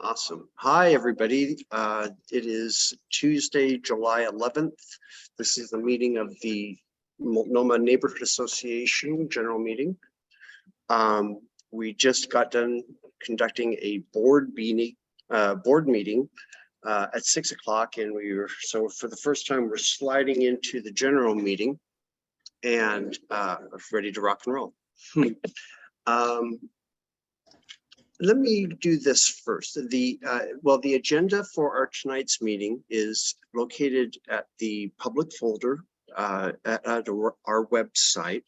Awesome. Hi, everybody. It is Tuesday, July 11th. This is the meeting of the Multnomah Neighborhood Association General Meeting. We just got done conducting a board meeting at 6 o'clock, and so for the first time we're sliding into the general meeting and ready to rock and roll. Let me do this first. The agenda for our tonight's meeting is located at the public folder at our website.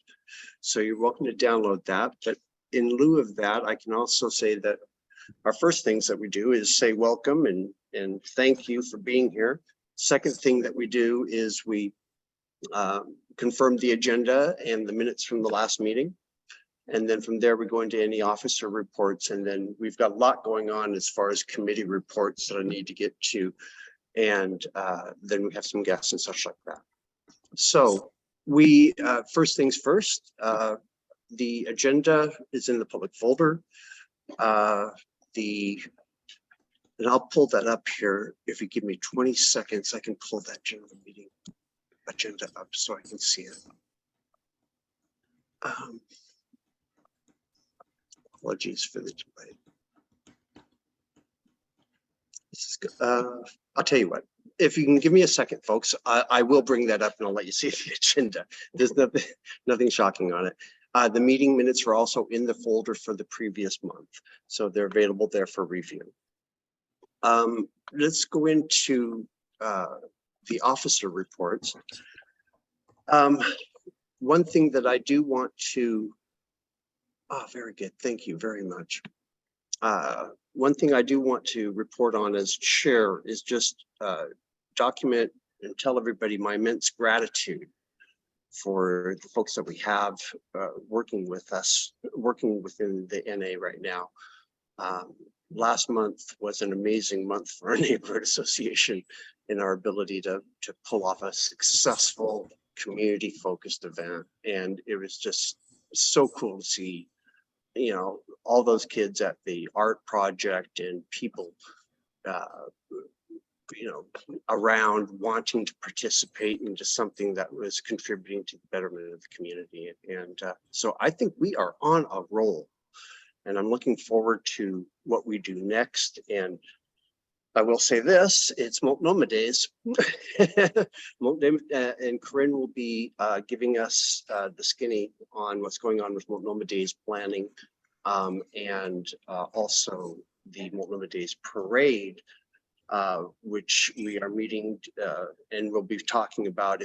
So you're welcome to download that. But in lieu of that, I can also say that our first things that we do is say welcome and thank you for being here. Second thing that we do is we confirm the agenda and the minutes from the last meeting. And then from there, we go into any officer reports. And then we've got a lot going on as far as committee reports that I need to get to. And then we have some guests and such like that. So we, first things first, the agenda is in the public folder. And I'll pull that up here. If you give me 20 seconds, I can pull that general meeting agenda up so I can see it. Apologies for the delay. This is good. I'll tell you what, if you can give me a second, folks, I will bring that up and I'll let you see the agenda. There's nothing shocking on it. The meeting minutes are also in the folder for the previous month, so they're available there for review. Let's go into the officer reports. One thing that I do want to very good. Thank you very much. One thing I do want to report on as chair is just document and tell everybody my immense gratitude for the folks that we have working with us, working within the NA right now. Last month was an amazing month for our neighborhood association in our ability to pull off a successful community-focused event. And it was just so cool to see, you know, all those kids at the art project and people, you know, around wanting to participate into something that was contributing to the betterment of the community. And so I think we are on a roll, and I'm looking forward to what we do next. And I will say this, it's Multnomah Days. And Corinne will be giving us the skinny on what's going on with Multnomah Days planning, and also the Multnomah Days Parade, which we are meeting and we'll be talking about.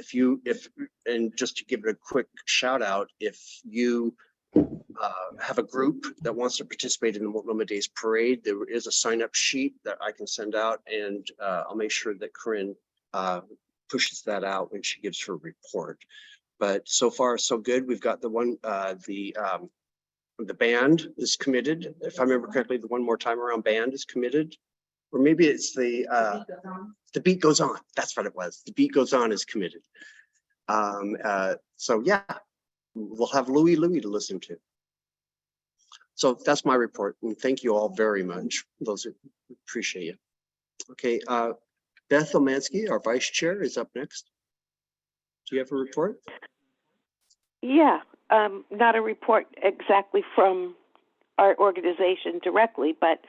And just to give it a quick shout out, if you have a group that wants to participate in the Multnomah Days Parade, there is a sign-up sheet that I can send out, and I'll make sure that Corinne pushes that out when she gives her report. But so far, so good. We've got the one, the band is committed. If I remember correctly, the One More Time Around band is committed. Or maybe it's the Beat Goes On. That's what it was. The Beat Goes On is committed. So yeah. We'll have Louie to listen to. So that's my report, and thank you all very much. Those who appreciate you. Okay, Beth Omansky, our vice chair, is up next. Do you have a report? Yeah, not a report exactly from our organization directly, but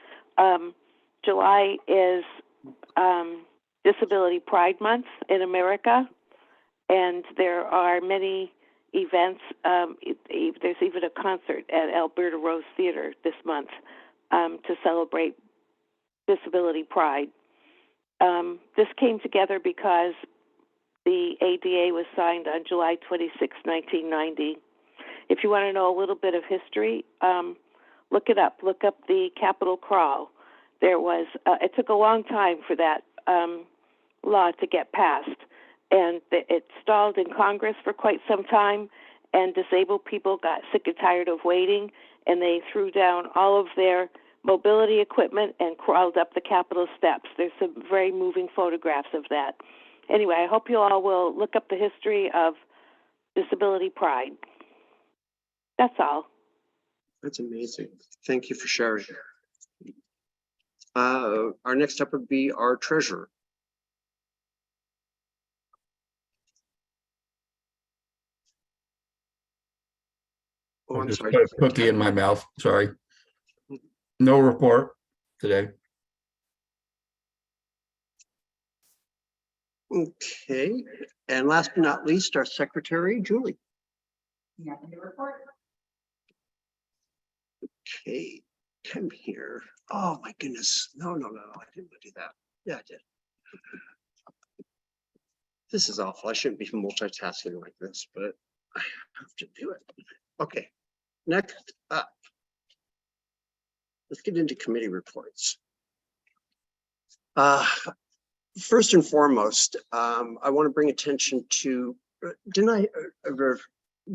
July is Disability Pride Month in America, and there are many events. There's even a concert at Alberta Rose Theater this month to celebrate Disability Pride. This came together because the ADA was signed on July 26, 1990. If you want to know a little bit of history, look it up. Look up the Capitol Crawl. There was, it took a long time for that law to get passed. And it stalled in Congress for quite some time, and disabled people got sick and tired of waiting, and they threw down all of their mobility equipment and crawled up the Capitol steps. There's some very moving photographs of that. Anyway, I hope you all will look up the history of Disability Pride. That's all. That's amazing. Thank you for sharing. Our next up would be our treasurer. Oh, I I'm just sorry. put a cookie in my mouth. Sorry. No report today. Okay, and last but not least, our secretary, Julie. Nothing to report. Okay, come here. Oh, my goodness. No, I didn't do that. Yeah, I did. This is awful. I shouldn't be multitasking like this, but I have to do it. Okay, next up. Let's get into committee reports. First and foremost, I want to bring attention to, didn't I ever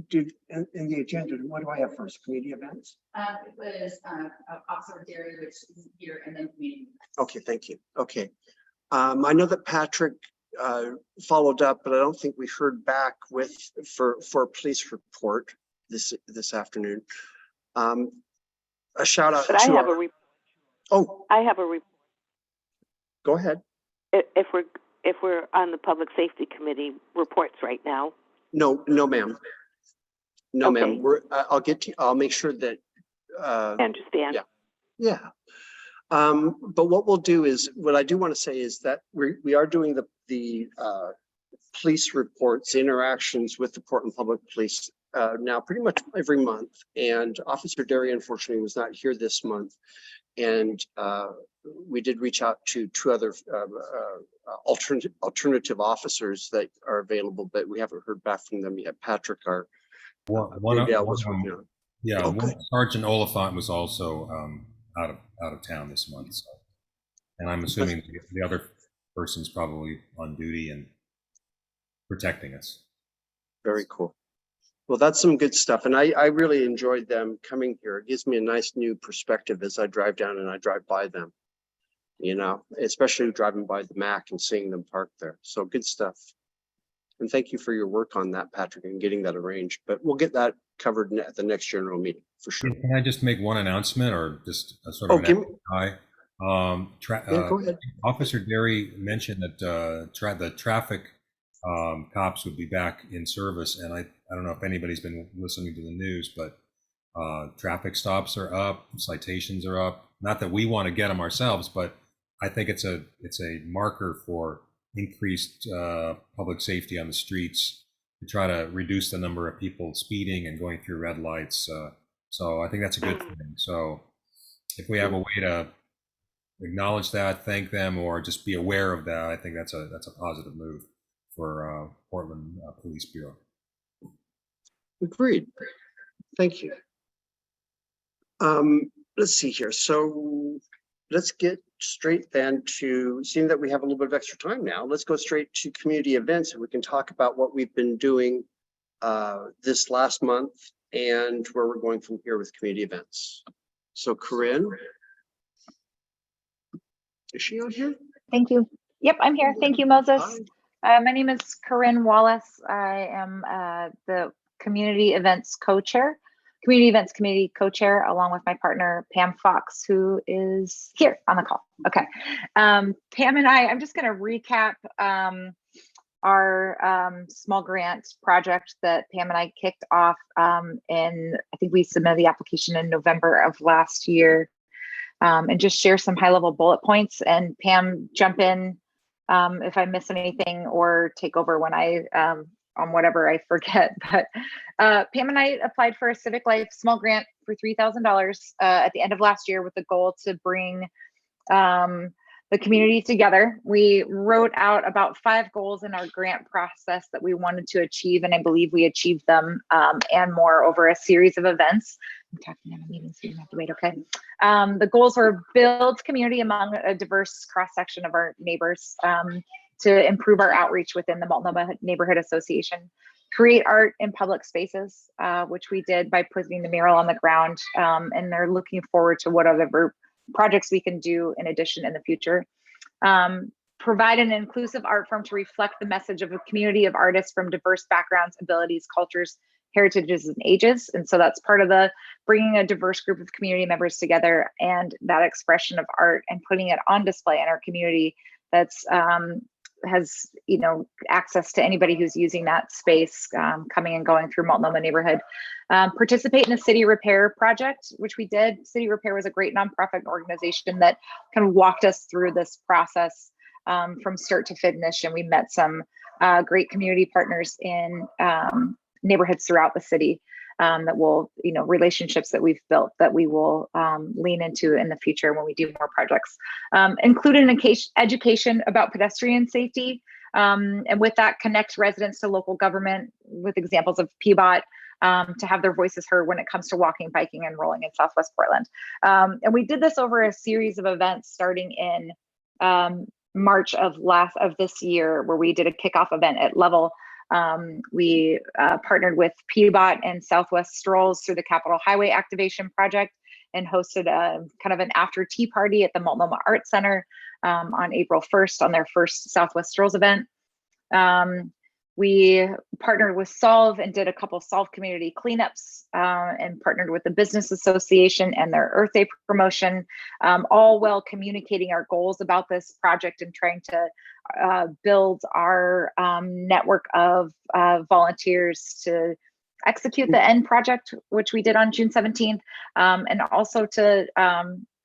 did in the agenda, what do I have first? Community events? It was Officer Derry, which is here, and then community. Okay, thank you. Okay. I know that Patrick followed up, but I don't think we heard back for a police report this afternoon. A shout out But I to have our, I have a report. Go ahead. If we're on the Public Safety Committee reports right now. No, ma'am. No, Okay. ma'am. I'll make sure that I understand. yeah. But what we'll do is, what I do want to say is that we are doing the police reports, interactions with the Portland Public Police now pretty much every month. And Officer Derry unfortunately was not here this month. And we did reach out to two other alternative officers that are available, but we haven't heard back from them yet. Patrick, our was working on. Yeah, Okay. Sergeant Oliphant was also out of town this month, so, and I'm assuming the other person's probably on duty and protecting us. Very cool. Well, that's some good stuff. And I really enjoyed them coming here. It gives me a nice new perspective as I drive down and I drive by them, you know, especially driving by the MAC and seeing them parked there. So good stuff. And thank you for your work on that, Patrick, and getting that arranged. But we'll get that covered at the next general meeting for sure. Can I just make one announcement, or just a sort of yeah, go ahead. Officer Derry mentioned that the traffic cops would be back in service, and I don't know if anybody's been listening to the news, but traffic stops are up, citations are up. Not that we want to get them ourselves, but I think it's a marker for increased public safety on the streets to try to reduce the number of people speeding and going through red lights. So I think that's a good thing. So if we have a way to acknowledge that, thank them, or just be aware of that, I think that's a positive move for Portland Police Bureau. Agreed. Thank you. Let's see here. So let's get straight then to, seeing that we have a little bit of extra time now, let's go straight to community events and we can talk about what we've been doing this last month and where we're going from here with community events. So Corinne, is she on here? Thank you. Yep, I'm here. Thank you, Moses. My name is Corinne Wallace. I am the Community Events Co-Chair, Community Events Committee Co-Chair, along with my partner, Pam Fox, who is here on the call. Okay. Pam and I'm just going to recap our small grant project that Pam and I kicked off I think we submitted the application in November of last year, and just share some high-level bullet points. And Pam, jump in if I miss anything, or take over when I on whatever I forget. But Pam and I applied for a Civic Life small grant for $3,000 at the end of last year with the goal to bring the community together. We wrote out about 5 goals in our grant process that we wanted to achieve, and I believe we achieved them and more over a series of events. I'm talking at a meeting, so you don't have to wait, okay? The goals were build community among a diverse cross-section of our neighbors, to improve our outreach within the Multnomah Neighborhood Association, create art in public spaces, which we did by putting the mural on the ground, and they're looking forward to what other projects we can do in addition in the future. Provide an inclusive art form to reflect the message of a community of artists from diverse backgrounds, abilities, cultures, heritages and ages. And so that's part of the bringing a diverse group of community members together and that expression of art and putting it on display in our community that's has, you know, access to anybody who's using that space, coming and going through Multnomah neighborhood. Participate in a city repair project, which we did. City Repair was a great nonprofit organization that kind of walked us through this process from start to finish. And we met some great community partners in neighborhoods throughout the city that will, you know, relationships that we've built that we will lean into in the future when we do more projects. Include an education about pedestrian safety. And with that, connect residents to local government with examples of PBOT to have their voices heard when it comes to walking, biking, and rolling in Southwest Portland. And we did this over a series of events starting in March of this year, where we did a kickoff event at Level. We partnered with PBOT and Southwest Strolls through the Capitol Highway Activation Project and hosted a kind of an after tea party at the Multnomah Arts Center on April 1st on their first Southwest Strolls event. We partnered with Solve and did a couple Solve community cleanups and partnered with the Business Association and their Earth Day promotion, all while communicating our goals about this project and trying to build our network of volunteers to execute the end project, which we did on June 17th, and also to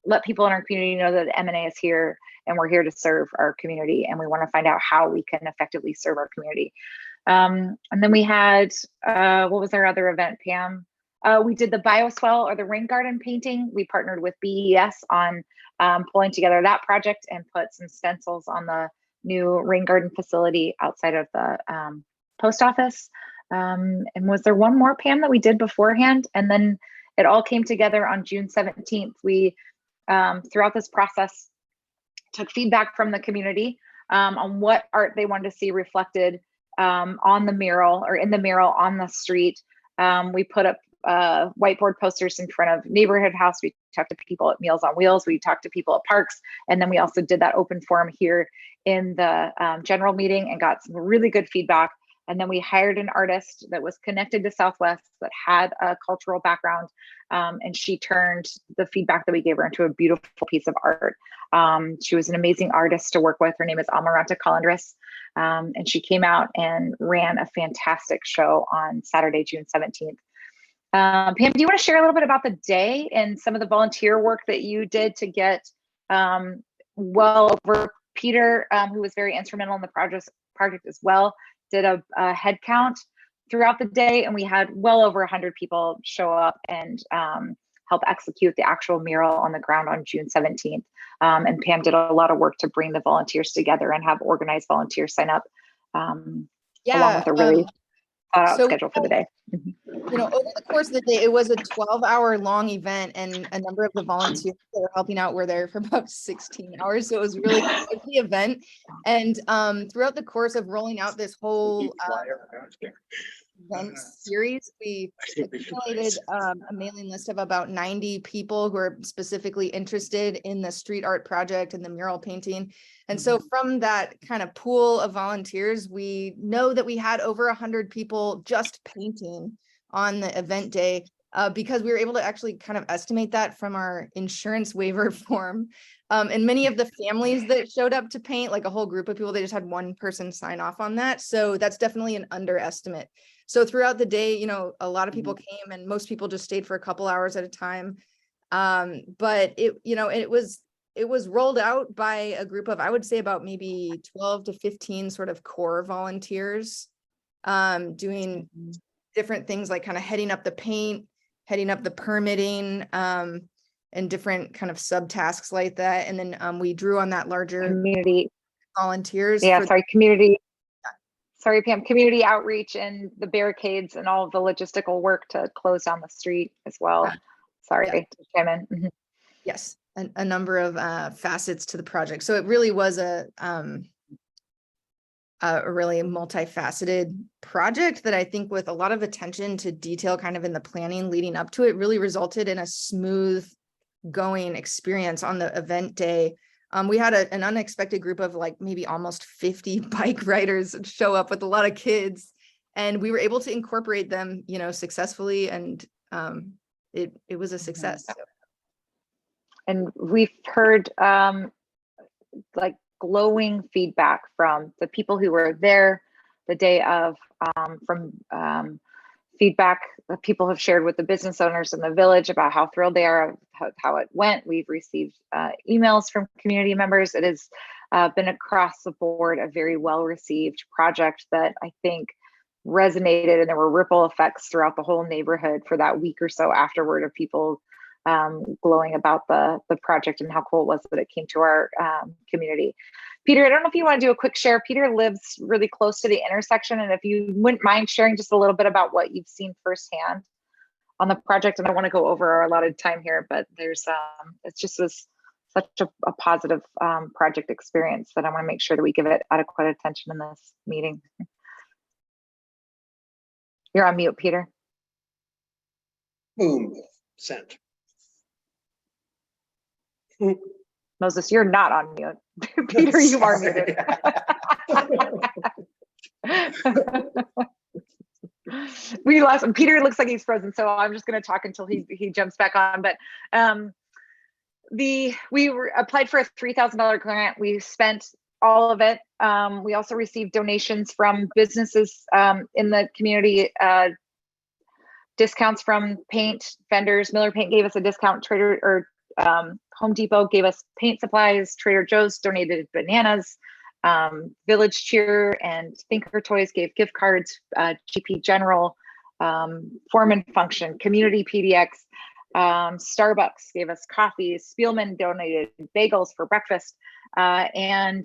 let people in our community know that M&A is here and we're here to serve our community, and we want to find out how we can effectively serve our community. And then we had, what was our other event, Pam? We did the bioswale or the rain garden painting. We partnered with BES on pulling together that project and put some stencils on the new rain garden facility outside of the post office. And was there one more, Pam, that we did beforehand? And then it all came together on June 17th. We, throughout this process, took feedback from the community on what art they wanted to see reflected on the mural or in the mural on the street. We put up whiteboard posters in front of Neighborhood House. We talked to people at Meals on Wheels. We talked to people at parks. And then we also did that open forum here in the general meeting and got some really good feedback. And then we hired an artist that was connected to Southwest that had a cultural background. And she turned the feedback that we gave her into a beautiful piece of art. She was an amazing artist to work with. Her name is Amaranta Colindres. And she came out and ran a fantastic show on Saturday, June 17th. Pam, do you want to share a little bit about the day and some of the volunteer work that you did to get well over Peter, who was very instrumental in the project as well, did a head count throughout the day, and we had well over 100 people show up and help execute the actual mural on the ground on June 17th. And Pam did a lot of work to bring the volunteers together and have organized volunteers sign up along with a really schedule for the day. You know, over the course of the day, it was a 12-hour long event, and a number of the volunteers that were helping out were there for about 16 hours. So it was really quite the event. And throughout the course of rolling out this whole event series, we accumulated a mailing list of about 90 people who are specifically interested in the street art project and the mural painting. And so from that kind of pool of volunteers, we know that we had over 100 people just painting on the event day, because we were able to actually kind of estimate that from our insurance waiver form. And many of the families that showed up to paint, like a whole group of people, they just had one person sign off on that. So that's definitely an underestimate. So throughout the day, you know, a lot of people came, and most people just stayed for a couple hours at a time. But it, you know, it was rolled out by a group of, I would say, about maybe 12 to 15 sort of core volunteers, doing different things like kind of heading up the paint, heading up the permitting, and different kind of subtasks like that. And then we drew on that larger Community volunteers. Yeah, sorry, Pam, community outreach and the barricades and all of the logistical work to close down the street as well. Sorry, to chime in. Mhm. Yes, a number of facets to the project. So it really was a really multifaceted project that I think, with a lot of attention to detail kind of in the planning leading up to it, really resulted in a smooth going experience on the event day. We had an unexpected group of like maybe almost 50 bike riders show up with a lot of kids. and we were able to incorporate them, you know, successfully, and it was a success. So. And we've heard like glowing feedback from the people who were there the day of, from feedback that people have shared with the business owners in the village about how thrilled they are of how it went. We've received emails from community members. It has been across the board a very well received project that I think resonated, and there were ripple effects throughout the whole neighborhood for that week or so afterward of people glowing about the project and how cool it was that it came to our community. Peter, I don't know if you want to do a quick share. Peter lives really close to the intersection, and if you wouldn't mind sharing just a little bit about what you've seen firsthand on the project. And I want to go over our allotted time here, but there's it's just such a positive project experience that I want to make sure that we give it adequate attention in this meeting. You're on mute, Peter. Boom, sent. Moses, you're not on mute. Peter, you are muted. We lost him. Peter looks like he's frozen, so I'm just going to talk until he jumps back on. But we applied for a $3,000 grant. We spent all of it. We also received donations from businesses in the community, discounts from paint vendors. Miller Paint gave us a discount. Home Depot gave us paint supplies. Trader Joe's donated bananas. Village Cheer and Thinker Toys gave gift cards. GP General, Foreman Function, Community PDX, Starbucks gave us coffee. Spielman donated bagels for breakfast. And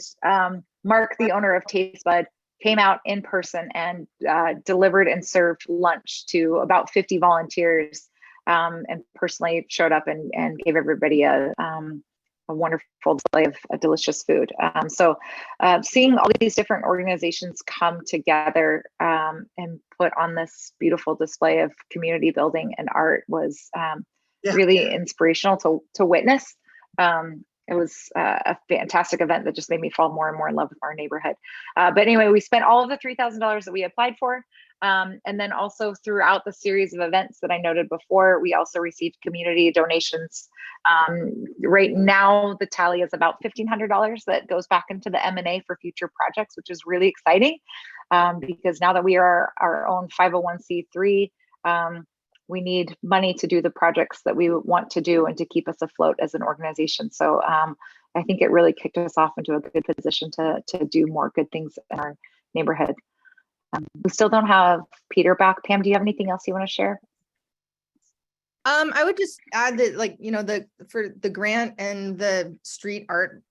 Mark, the owner of Taste Bud, came out in person and delivered and served lunch to about 50 volunteers, and personally showed up and gave everybody a wonderful display of delicious food. So seeing all these different organizations come together and put on this beautiful display of community building and art was really inspirational to witness. It was a fantastic event that just made me fall more and more in love with our neighborhood. But anyway, we spent all of the $3,000 that we applied for. And then also throughout the series of events that I noted before, we also received community donations. Right now, the tally is about $1,500 that goes back into the M&A for future projects, which is really exciting because now that we are our own 501c3, we need money to do the projects that we want to do and to keep us afloat as an organization. So I think it really kicked us off into a good position to do more good things in our neighborhood. We still don't have Peter back. Pam, do you have anything else you want to share? I would just add that, like, you know, for the grant and the street art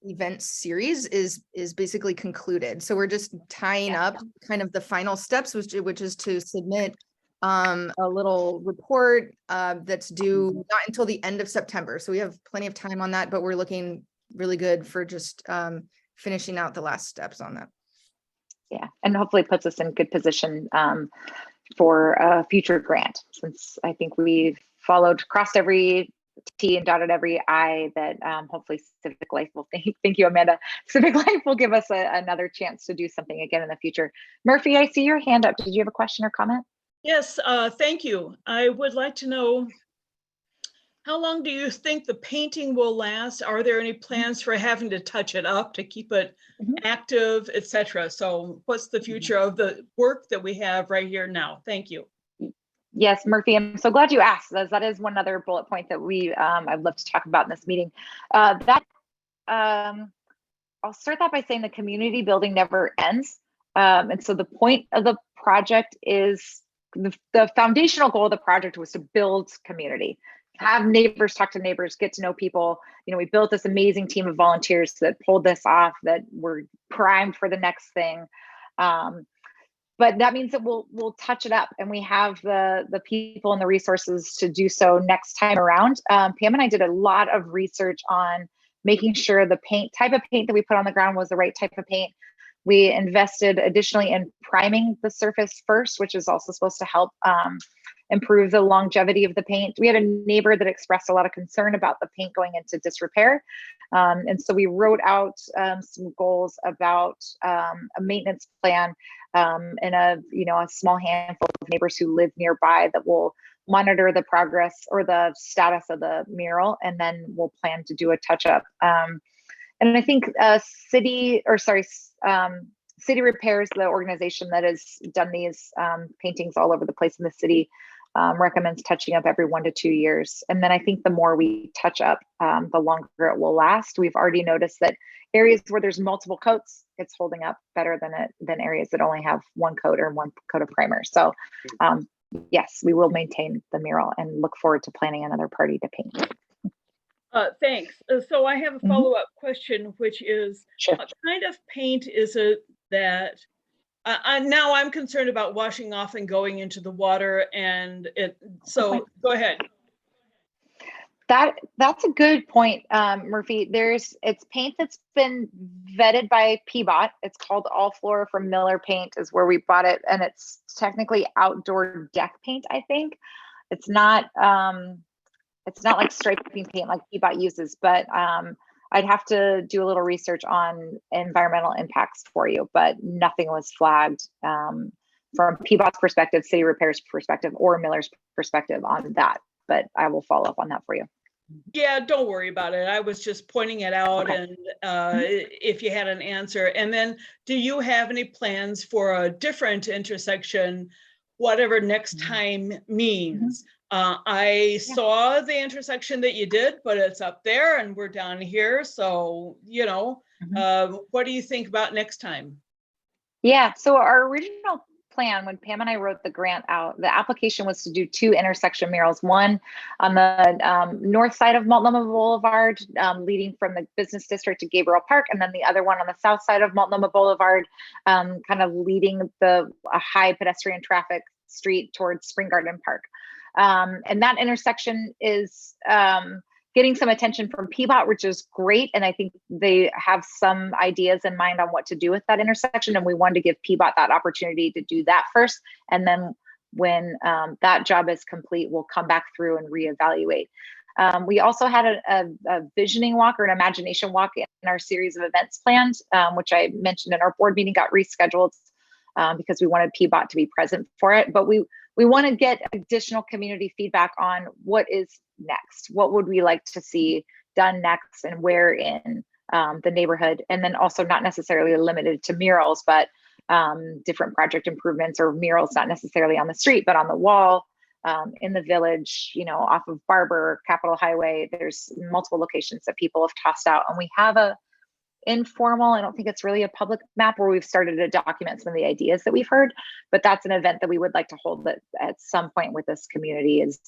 event series is basically concluded. So we're just tying up kind of the final steps, which is to submit a little report that's due not until the end of September. So we have plenty of time on that, but we're looking really good for just finishing out the last steps on that. Yeah, and hopefully puts us in good position for a future grant, since I think we've crossed every T and dotted every I that hopefully Civic Life will thank you, Amanda. Civic Life will give us another chance to do something again in the future. Murphy, I see your hand up. Did you have a question or comment? Yes, thank you. I would like to know, how long do you think the painting will last? Are there any plans for having to touch it up to keep it active, etc.? So what's the future of the work that we have right here now? Thank you. Yes, Murphy, I'm so glad you asked. That is one other bullet point that I'd love to talk about in this meeting. I'll start that by saying the community building never ends. And so the point of the project is, the foundational goal of the project was to build community, have neighbors talk to neighbors, get to know people. You know, we built this amazing team of volunteers that pulled this off, that were primed for the next thing. But that means that we'll touch it up, and we have the people and the resources to do so next time around. Pam and I did a lot of research on making sure the type of paint that we put on the ground was the right type of paint. We invested additionally in priming the surface first, which is also supposed to help improve the longevity of the paint. We had a neighbor that expressed a lot of concern about the paint going into disrepair. And so we wrote out some goals about a maintenance plan and a small handful of neighbors who live nearby that will monitor the progress or the status of the mural, and then we'll plan to do a touch up. And I think City Repairs, the organization that has done these paintings all over the place in the city, recommends touching up every 1 to 2 years. And then I think the more we touch up, the longer it will last. We've already noticed that areas where there's multiple coats, it's holding up better than areas that only have one coat or one coat of primer. So yes, we will maintain the mural and look forward to planning another party to paint. Thanks. So I have a follow-up question, which is, Sure. what kind of paint is it that, now I'm concerned about washing off and going into the water, and so go ahead. That's a good point, Murphy. It's paint that's been vetted by PBOT. It's called All Floor from Miller Paint is where we bought it, and it's technically outdoor deck paint, I think. It's not like striping paint like PBOT uses, but I'd have to do a little research on environmental impacts for you, but nothing was flagged from PBOT's perspective, City Repairs perspective, or Miller's perspective on that. But I will follow up on that for you. Yeah, don't worry about it. I was just pointing it out, Okay. and if you had an answer. And then, do you have any plans for a different intersection, whatever next time means? I saw the intersection that you did, but it's up there and we're down here. So, what do you think about next time? Yeah, so our original plan when Pam and I wrote the grant out, the application was to do 2 intersection murals, one on the north side of Multnomah Boulevard, leading from the business district to Gabriel Park, and then the other one on the south side of Multnomah Boulevard, kind of leading a high pedestrian traffic street towards Spring Garden Park. And that intersection is getting some attention from PBOT, which is great. And I think they have some ideas in mind on what to do with that intersection. And we wanted to give PBOT that opportunity to do that first. And then when that job is complete, we'll come back through and reevaluate. We also had a visioning walk or an imagination walk in our series of events planned, which I mentioned in our board meeting, got rescheduled because we wanted PBOT to be present for it. But we want to get additional community feedback on what is next. What would we like to see done next and where in the neighborhood? And then also not necessarily limited to murals, but different project improvements or murals, not necessarily on the street, but on the wall, in the village, off of Barber, Capitol Highway. There's multiple locations that people have tossed out. And we have a informal, I don't think it's really a public map, where we've started to document some of the ideas that we've heard, but that's an event that we would like to hold at some point with this community, is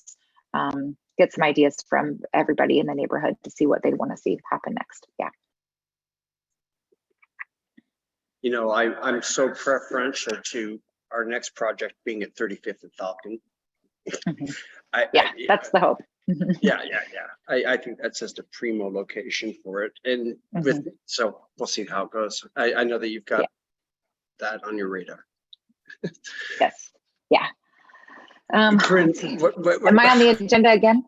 get some ideas from everybody in the neighborhood to see what they'd want to see happen next. Yeah. I'm so preferential to our next project being at 35th and Falcon. That's the hope. Yeah. I think that's just a primo location for it. And so we'll see how it goes. I know that you've got that on your radar. Yes. Yeah. Corinne, am I on the agenda again?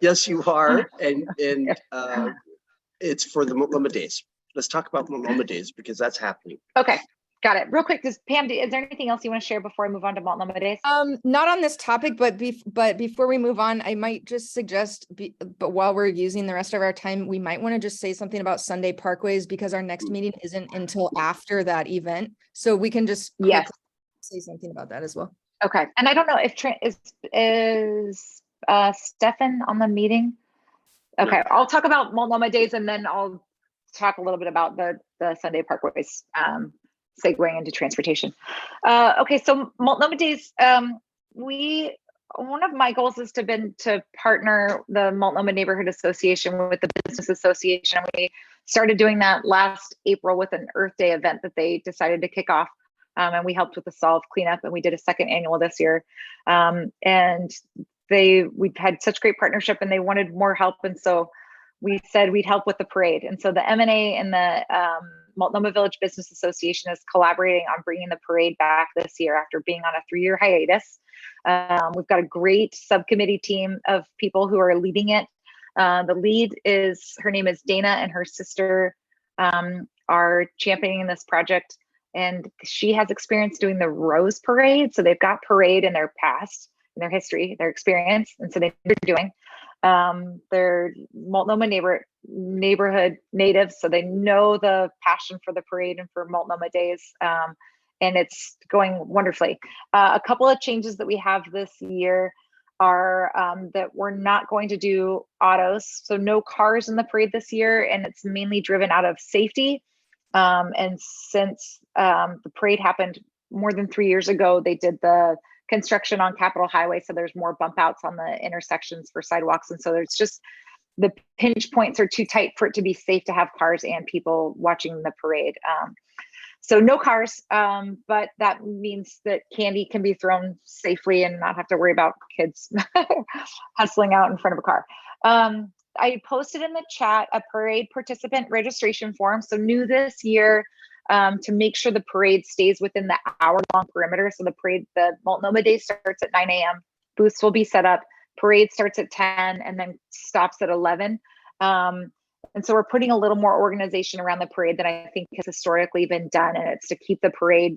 Yes, you are. And it's for the Multnomah Days. Let's talk about Multnomah Days because that's happening. Okay. Got it. Real quick, Pam, is there anything else you want to share before I move on to Multnomah Days? Not on this topic, but before we move on, I might just suggest, but while we're using the rest of our time, we might want to just say something about Sunday Parkways, because our next meeting isn't until after that event. So we can just say something about that as well. Okay. And I don't know if is Stefan on the meeting? Okay. I'll talk about Multnomah Days and then I'll talk a little bit about the Sunday Parkways, segueing into transportation. Okay, so Multnomah Days, one of my goals has been to partner the Multnomah Neighborhood Association with the Business Association. We started doing that last April with an Earth Day event that they decided to kick off. And we helped with the solve cleanup, and we did a second annual this year. And we've had such great partnership, and they wanted more help. And so we said we'd help with the parade. And so the M&A and the Multnomah Village Business Association is collaborating on bringing the parade back this year after being on a 3-year hiatus. We've got a great subcommittee team of people who are leading it. The lead is, her name is Dana, and her sister are championing this project. And she has experience doing the Rose Parade. So they've got parade in their past, in their history, their experience. And so they're doing, they're Multnomah neighborhood natives. So they know the passion for the parade and for Multnomah Days. And it's going wonderfully. A couple of changes that we have this year are that we're not going to do autos. So no cars in the parade this year. And it's mainly driven out of safety. And since the parade happened more than 3 years ago, they did the construction on Capitol Highway. So there's more bump outs on the intersections for sidewalks. And so there's just, the pinch points are too tight for it to be safe to have cars and people watching the parade. So no cars, but that means that candy can be thrown safely and not have to worry about kids hustling out in front of a car. I posted in the chat a parade participant registration form. So new this year, to make sure the parade stays within the hour-long perimeter. So the parade, the Multnomah Day starts at 9 a.m. Booths will be set up. Parade starts at 10 and then stops at 11. And so we're putting a little more organization around the parade than I think has historically been done. And it's to keep the parade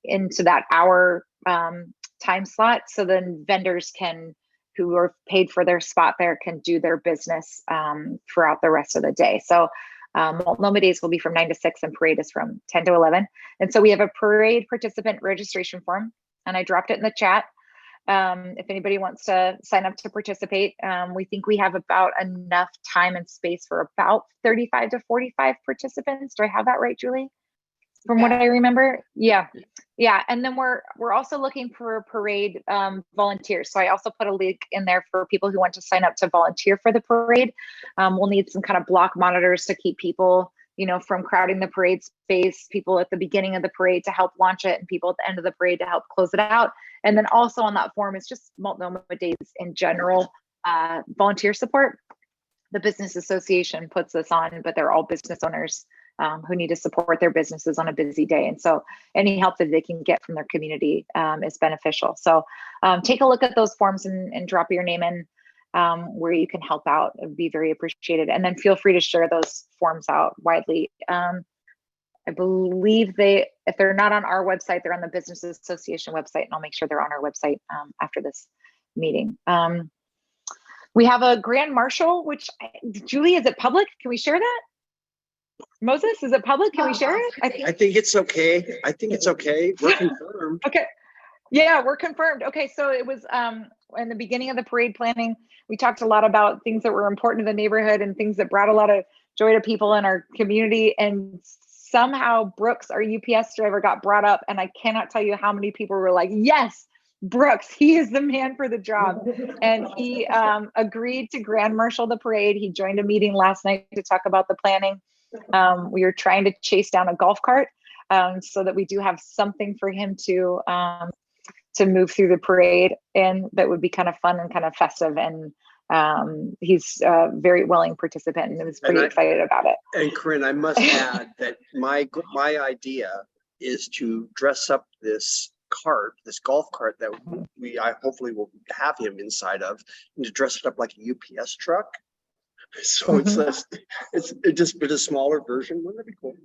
into that hour time slot. So then vendors can, who are paid for their spot there, can do their business throughout the rest of the day. So Multnomah Days will be from 9 to 6 and parade is from 10 to 11. And so we have a parade participant registration form and I dropped it in the chat. If anybody wants to sign up to participate, we think we have about enough time and space for about 35 to 45 participants. Do I have that right, Julie? From what I remember? Yeah. And then we're also looking for parade volunteers. So I also put a link in there for people who want to sign up to volunteer for the parade. We'll need some kind of block monitors to keep people, from crowding the parade space, people at the beginning of the parade to help launch it and people at the end of the parade to help close it out. And then also on that form is just Multnomah Days in general, volunteer support. The Business Association puts this on, but they're all business owners who need to support their businesses on a busy day. And so any help that they can get from their community is beneficial. So take a look at those forms and drop your name in where you can help out. It would be very appreciated. And then feel free to share those forms out widely. I believe if they're not on our website, they're on the Business Association website, and I'll make sure they're on our website after this meeting. We have a Grand Marshal, which, Julie, is it public? Can we share that? Moses, is it public? Can we share it? I think it's okay. We're confirmed. Okay. Yeah, we're confirmed. Okay, so it was in the beginning of the parade planning, we talked a lot about things that were important to the neighborhood and things that brought a lot of joy to people in our community. And somehow Brooks, our UPS driver, got brought up, and I cannot tell you how many people were like, yes, Brooks, he is the man for the job. And he agreed to Grand Marshal the parade. He joined a meeting last night to talk about the planning. We are trying to chase down a golf cart so that we do have something for him to move through the parade, and that would be kind of fun and kind of festive. And he's a very willing participant and was pretty excited about it. And Corinne, I must add that my idea is to dress up this golf cart that I hopefully will have him inside of, and to dress it up like a UPS truck. So it's just a smaller version. Wouldn't that be cool?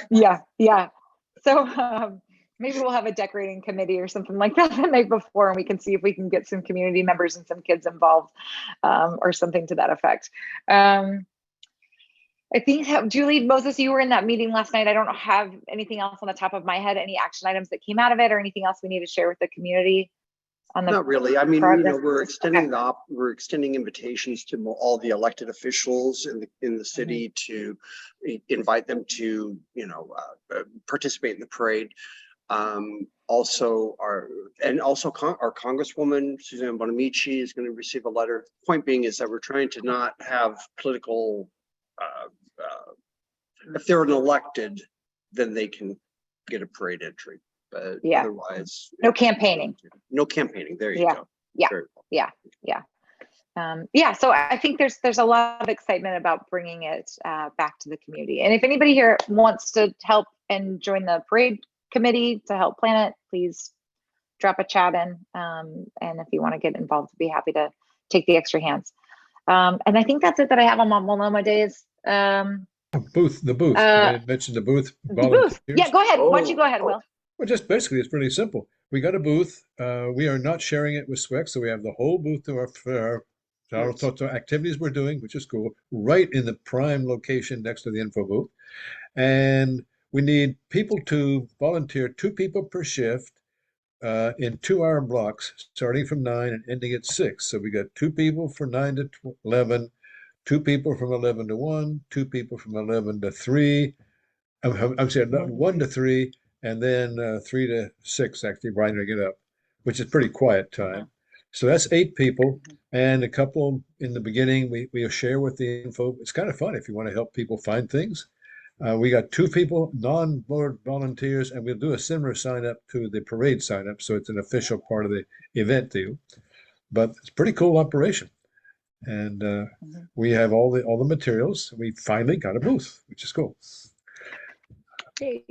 Yeah. So maybe we'll have a decorating committee or something like that the night before, and we can see if we can get some community members and some kids involved or something to that effect. I think, Julie, Moses, you were in that meeting last night. I don't have anything else on the top of my head, any action items that came out of it or anything else we need to share with the community? Not really. I mean, we're extending we're extending invitations to all the elected officials in the city to invite them to participate in the parade. Also our Congresswoman Suzanne Bonamici is going to receive a letter. Point being is that we're trying to not have political. If they're an elected, then they can get a parade entry. But otherwise, no campaigning. No campaigning. There you go. Yeah. Yeah, so I think there's a lot of excitement about bringing it back to the community. And if anybody here wants to help and join the parade committee to help plan it, please drop a chat in. And if you want to get involved, I'd be happy to take the extra hands. And I think that's it that I have on Multnomah Days. The booth. I didn't mention the booth. The booth. Yeah, go ahead. Why don't you go ahead, Will? Well, just basically, it's pretty simple. We got a booth. We are not sharing it with SWEC, so we have the whole booth to our total activities we're doing, which is cool, right in the prime location next to the info booth. And we need people to volunteer, 2 people per shift in 2-hour blocks, starting from 9 and ending at 6. So we got 2 people for 9 to 11, 2 people from 11 to 1, 2 people from 11 to 3. I'm saying 1 to 3, and then 3 to 6, actually, winding it up, which is pretty quiet time. So that's 8 people, and a couple in the beginning, we'll share with the info. It's kind of fun if you want to help people find things. We got 2 people, non-board volunteers, and we'll do a similar sign up to the parade sign up, so it's an official part of the event deal. But it's a pretty cool operation. And we have all the materials. We finally got a booth, which is cool. Hey.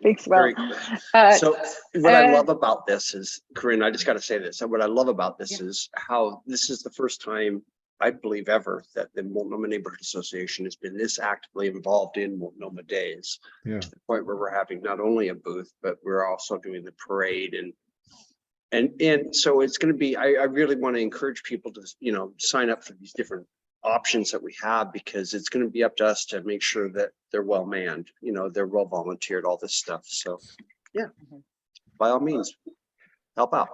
Thanks, Will. Very cool. So what I love about this is, Corinne, I just got to say this. What I love about this is how this is the first time, I believe, ever that the Multnomah Neighborhood Association has been this actively involved in Multnomah Days, to the point where we're having not only a booth, but we're also doing the parade. And so it's going to be, I really want to encourage people to, sign up for these different options that we have, because it's going to be up to us to make sure that they're well manned, they're well volunteered, all this stuff. So yeah, by all means, help out.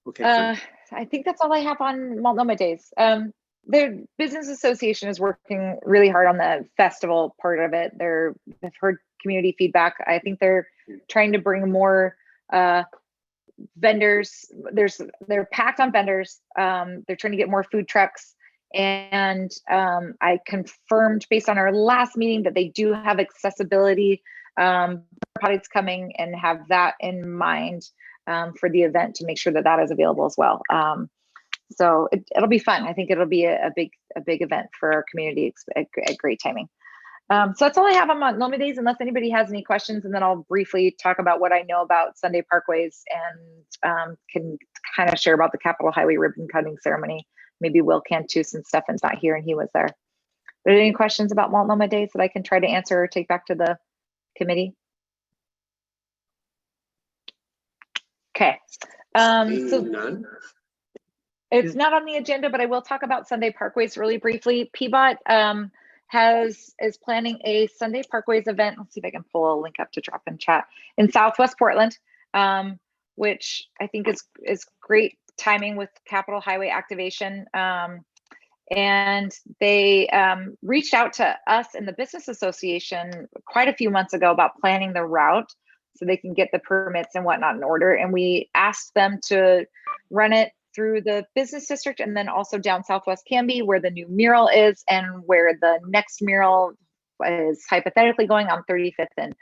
Okay. I think that's all I have on Multnomah Days. Their business association is working really hard on the festival part of it. They've heard community feedback. I think they're trying to bring more vendors. They're packed on vendors. They're trying to get more food trucks. And I confirmed based on our last meeting that they do have accessibility potties coming, and have that in mind for the event to make sure that is available as well. So it'll be fun. I think it'll be a big event for our community. It's a great timing. So that's all I have on Multnomah Days, unless anybody has any questions, and then I'll briefly talk about what I know about Sunday Parkways, and can kind of share about the Capitol Highway ribbon cutting ceremony. Maybe Will can too, since Stefan's not here and he was there. Are there any questions about Multnomah Days that I can try to answer or take back to the committee? Okay. So none. It's not on the agenda, but I will talk about Sunday Parkways really briefly. PBOT is planning a Sunday Parkways event. Let's see if I can pull a link up to drop in chat in Southwest Portland, which I think is great timing with Capitol Highway activation. And they reached out to us in the Business Association quite a few months ago about planning the route so they can get the permits and whatnot in order. And we asked them to run it through the business district, and then also down Southwest Canby, where the new mural is, and where the next mural is hypothetically going on 35th and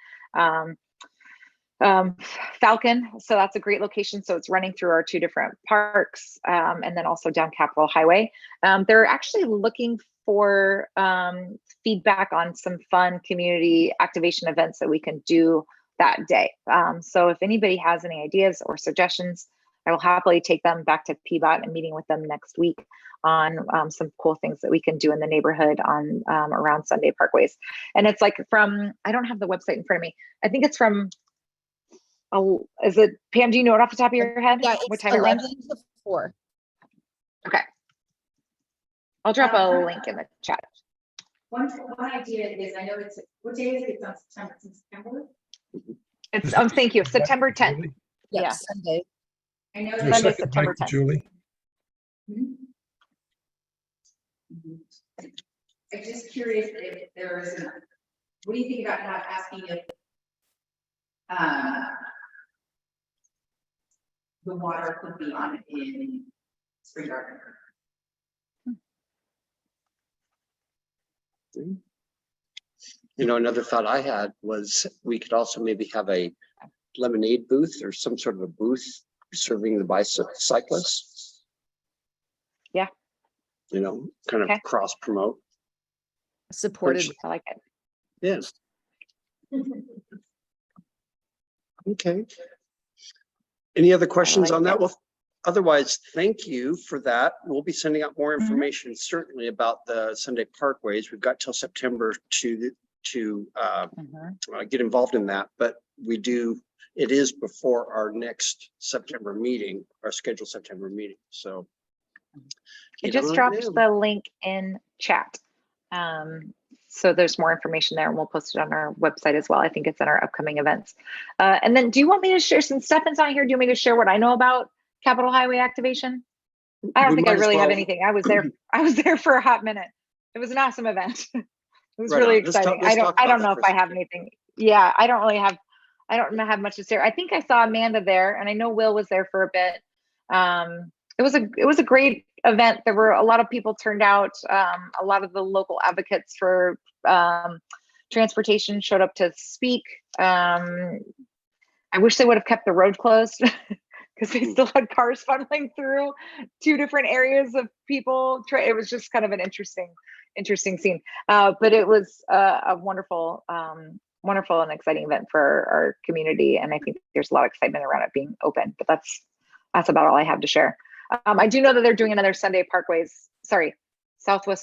Falcon. So that's a great location. So it's running through our 2 different parks, and then also down Capitol Highway. They're actually looking for feedback on some fun community activation events that we can do that day. So if anybody has any ideas or suggestions, I will happily take them back to PBOT and meeting with them next week on some cool things that we can do in the neighborhood on around Sunday Parkways. And it's like from, I don't have the website in front of me. I think it's from, is it, Pam, do you know it off the top of your head? Yeah, what it's time it runs? 11 to 4. Okay. I'll drop a link in the chat. One idea is, I know what day is it? It's on September. It's, thank you, September 10th. Yep, Yeah. Sunday. I know Your that. Sunday, second September mic, 10th. Julie. I'm just curious if there is, what do you think about not asking if the water could be on in Spring Garden? Another thought I had was we could also maybe have a lemonade booth or some sort of a booth serving the bicyclists. Yeah. You know, kind of Okay. cross promote. Supported. I like it. Yes. Okay. Any other questions like on that? it. Well, otherwise, thank you for that. We'll be sending out more Mhm. information certainly about the Sunday Parkways. We've got till September to Mhm. get involved in that, but it is before our next September meeting, our scheduled September meeting. So. I get just on dropped it now. the link in chat. So there's more information there and we'll post it on our website as well. I think it's in our upcoming events. And then do you want me to share, since Stefan's not here, do you want me to share what I know about Capitol Highway activation? I don't We think I might as really have well. anything. I was there for a hot minute. It was an awesome event. It was Right really on. Let's talk- exciting. let's talk I about don't that know for if a I have second. anything. Yeah, I don't have much to share. I think I saw Amanda there and I know Will was there for a bit. It was a great event. There were a lot of people turned out. A lot of the local advocates for transportation showed up to speak. I wish they would have kept the road closed because they still had cars funneling through two different areas of people. It was just kind of an interesting scene. But it was a wonderful and exciting event for our community. And I think there's a lot of excitement around it being open, but that's about all I have to share. I do know that they're doing another Southwest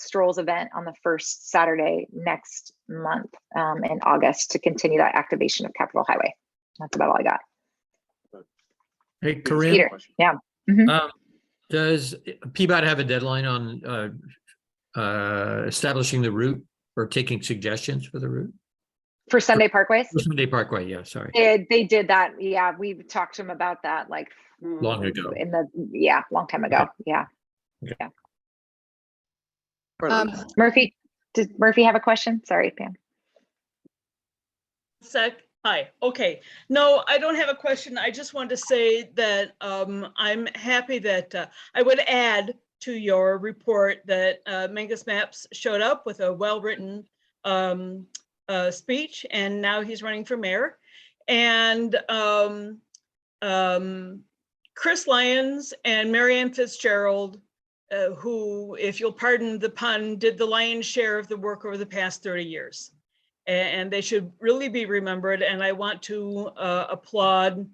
Strolls event on the first Saturday next month in August to continue that activation of Capitol Highway. That's about all I got. Hey, Corinne, Peter, yeah. Mhm. does PBOT have a deadline on establishing the route or taking suggestions for the route? For Sunday Parkways? For Sunday Parkway, yeah, sorry. They did that. Yeah, we talked to them about that like Long ago. long time ago. Yeah. Right on. Did Murphy have a question? Sorry, Pam. Hi. Okay. No, I don't have a question. I just wanted to say that I'm happy that I would add to your report that Mangus Maps showed up with a well-written speech, and now he's running for mayor. And Chris Lyons and Marianne Fitzgerald, who, if you'll pardon the pun, did the lion's share of the work over the past 30 years. And they should really be remembered. And I want to applaud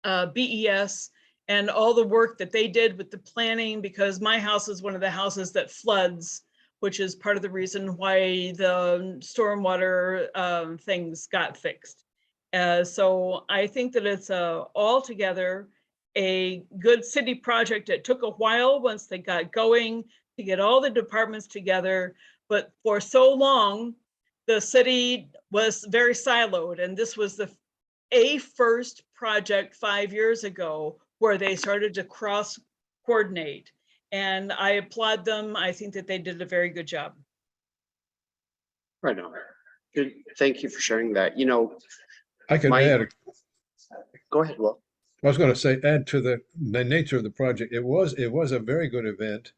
BES and all the work that they did with the planning, because my house is one of the houses that floods, which is part of the reason why the stormwater things got fixed. So I think that it's altogether a good city project. It took a while once they got going to get all the departments together, but for so long, the city was very siloed, and this was a first project 5 years ago where they started to cross coordinate, and I applaud them. I think that they did a very good job. Right on. Good. Thank you for sharing that. You know, I can add, go ahead, Will. I was going to say, add to the nature of the project. It was a very good event.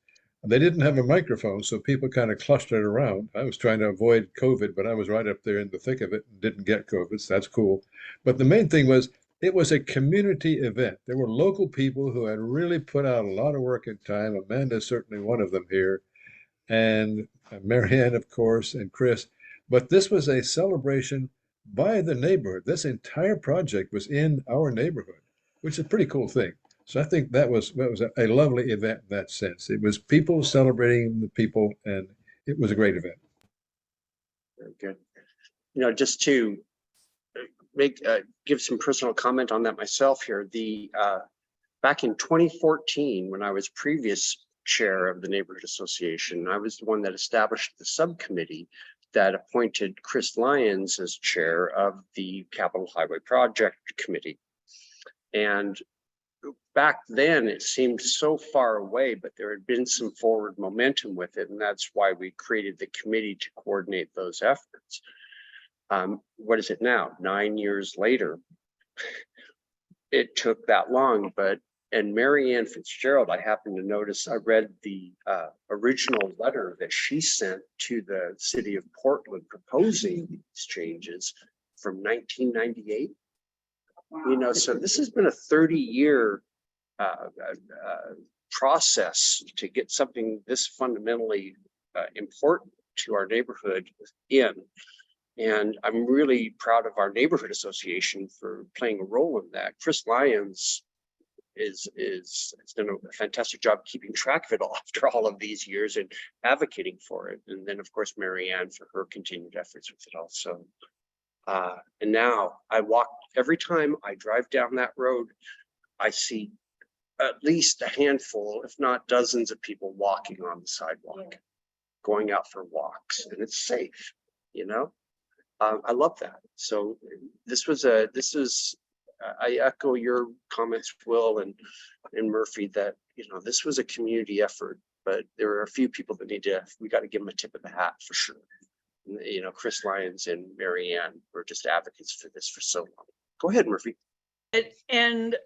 They didn't have a microphone, so people kind of clustered around. I was trying to avoid COVID, but I was right up there in the thick of it and didn't get COVID, so that's cool. But the main thing was, it was a community event. There were local people who had really put out a lot of work and time. Amanda is certainly one of them here, and Marianne, of course, and Chris. But this was a celebration by the neighborhood. This entire project was in our neighborhood, which is a pretty cool thing. So I think that was a lovely event in that sense. It was people celebrating the people, and it was a great event. Very good. You know, just to give some personal comment on that myself here. Back in 2014, when I was previous chair of the neighborhood association, I was the one that established the subcommittee that appointed Chris Lyons as chair of the Capitol Highway Project Committee. And back then it seemed so far away, but there had been some forward momentum with it. And that's why we created the committee to coordinate those efforts. What is it now? 9 years later, it took that long, and Marianne Fitzgerald, I happened to notice, I read the original letter that she sent to the city of Portland proposing these changes from 1998. You know, so this has been a 30-year process to get something this fundamentally important to our neighborhood in. And I'm really proud of our neighborhood association for playing a role in that. Chris Lyons has done a fantastic job keeping track of it all after all of these years and advocating for it. And then of course, Mary Ann for her continued efforts with it also. And now I walk, every time I drive down that road, I see at least a handful, if not dozens of people walking on the sidewalk, going out for walks, and it's safe, you know? I love that. So I echo your comments, Will and Murphy, that, you know, this was a community effort, but there are a few people that we got to give them a tip of the hat for sure. You know, Chris Lyons and Mary Ann were just advocates for this for so long. Go ahead, Murphy. And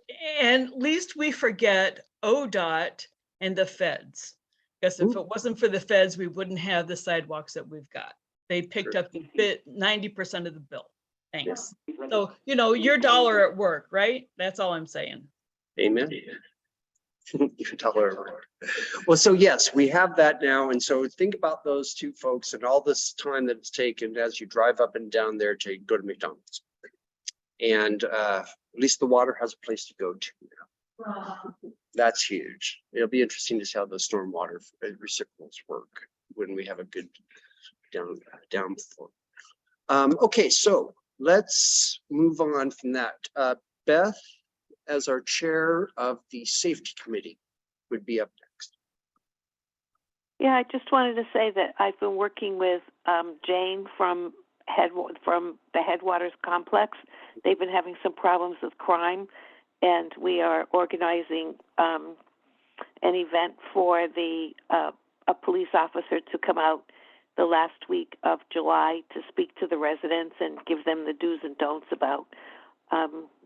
least we forget ODOT and the feds, because if it wasn't for the feds, we wouldn't have the sidewalks that we've got. They picked up the 90% of the bill. Thanks. So, you know, your dollar at work, right? That's all I'm saying. Amen. Your dollar at work. Well, so yes, we have that now. And so think about those two folks and all this time that it's taken as you drive up and down there to go to McDonald's. And at least the water has a place to go to now. That's huge. It'll be interesting to see how those stormwater reciprocals work when we have a good downpour. Okay, so let's move on from that. Beth, as our chair of the safety committee, would be up next. Yeah, I just wanted to say that I've been working with Jane from the Headwaters Complex. They've been having some problems with crime, and we are organizing an event for a police officer to come out the last week of July to speak to the residents and give them the do's and don'ts about